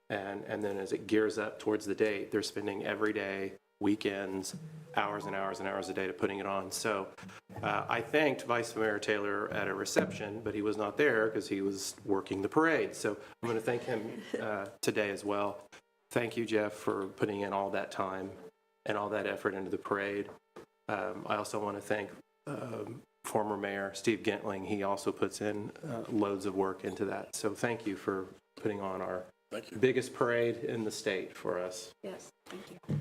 And then as it gears up towards the date, they're spending every day weekends, hours and hours and hours a day to putting it on. So I thanked Vice Mayor Taylor at a reception, but he was not there because he was working the parade. So I'm going to thank him today as well. Thank you, Jeff, for putting in all that time and all that effort into the parade. I also want to thank former Mayor Steve Gentling. He also puts in loads of work into that. So thank you for putting on our biggest parade in the state for us. Yes, thank you.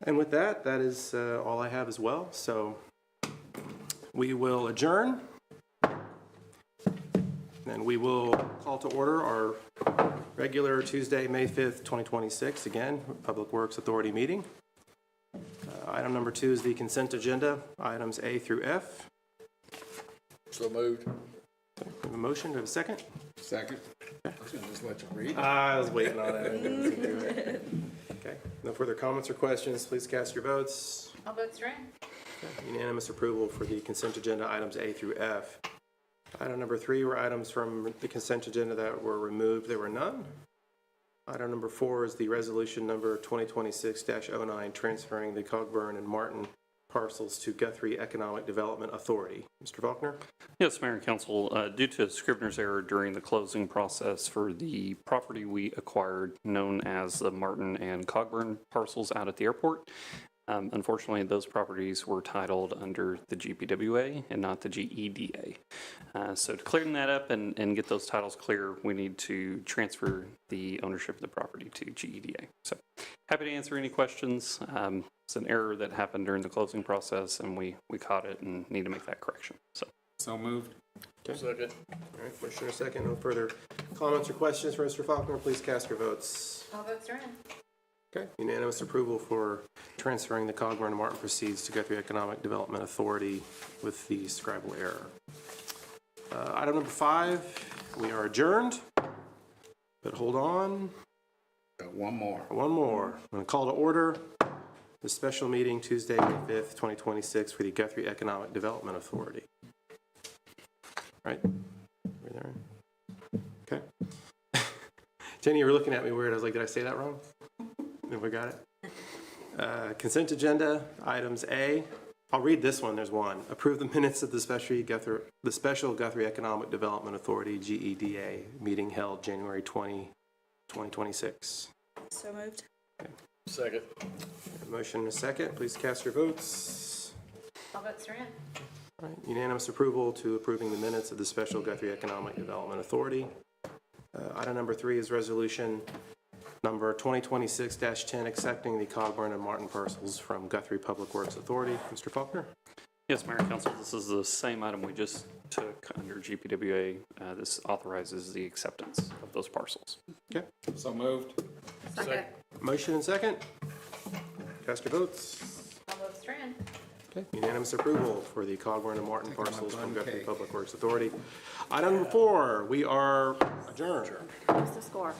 And with that, that is all I have as well. So we will adjourn. And we will call to order our regular Tuesday, May 5th, 2026, again, Public Works Authority meeting. Item number 2 is the consent agenda, items A through F. So moved. We have a motion, do we have a second? Second. I was gonna just let you read. I was waiting on it. Okay, no further comments or questions, please cast your votes. All votes are in. Unanimous approval for the consent agenda, items A through F. Item number 3 were items from the consent agenda that were removed. There were none. Item number 4 is the resolution number 2026-09, transferring the Cogburn and Martin parcels to Guthrie Economic Development Authority. Mr. Faulkner? Yes, Mayor and Council, due to a Scrivener's error during the closing process for the property we acquired known as the Martin and Cogburn parcels out at the airport, unfortunately, those properties were titled under the GPWA and not the GEDA. So to clear that up and get those titles clear, we need to transfer the ownership of the property to GEDA. So happy to answer any questions. It's an error that happened during the closing process, and we caught it and need to make that correction. So moved. Okay. Second. All right, motion and a second. No further comments or questions for Mr. Faulkner. Please cast your votes. All votes are in. Okay, unanimous approval for transferring the Cogburn and Martin proceeds to Guthrie Economic Development Authority with the scribal error. Item number 5, we are adjourned, but hold on. Got one more. One more. I'm going to call to order the special meeting Tuesday, May 5th, 2026 for the Guthrie Economic Development Authority. Right? Right there. Okay. Jenny, you were looking at me weird. I was like, did I say that wrong? We got it. Consent agenda, items A. I'll read this one. There's one. Approve the minutes of the special Guthrie Economic Development Authority, GEDA, meeting held January 20, 2026. So moved. Okay. Second. Motion and a second. Please cast your votes. All votes are in. All right. Unanimous approval to approving the minutes of the special Guthrie Economic Development Authority. Item number 3 is resolution number 2026-10, accepting the Cogburn and Martin parcels from Guthrie Public Works Authority. Mr. Faulkner? Yes, Mayor and Council, this is the same item we just took under GPWA. This authorizes the acceptance of those parcels. Okay. So moved. Second. Motion and second. Cast your votes. All votes are in. Okay. Unanimous approval for the Cogburn and Martin parcels from Guthrie Public Works Authority. Item number 4, we are adjourned. What's the score?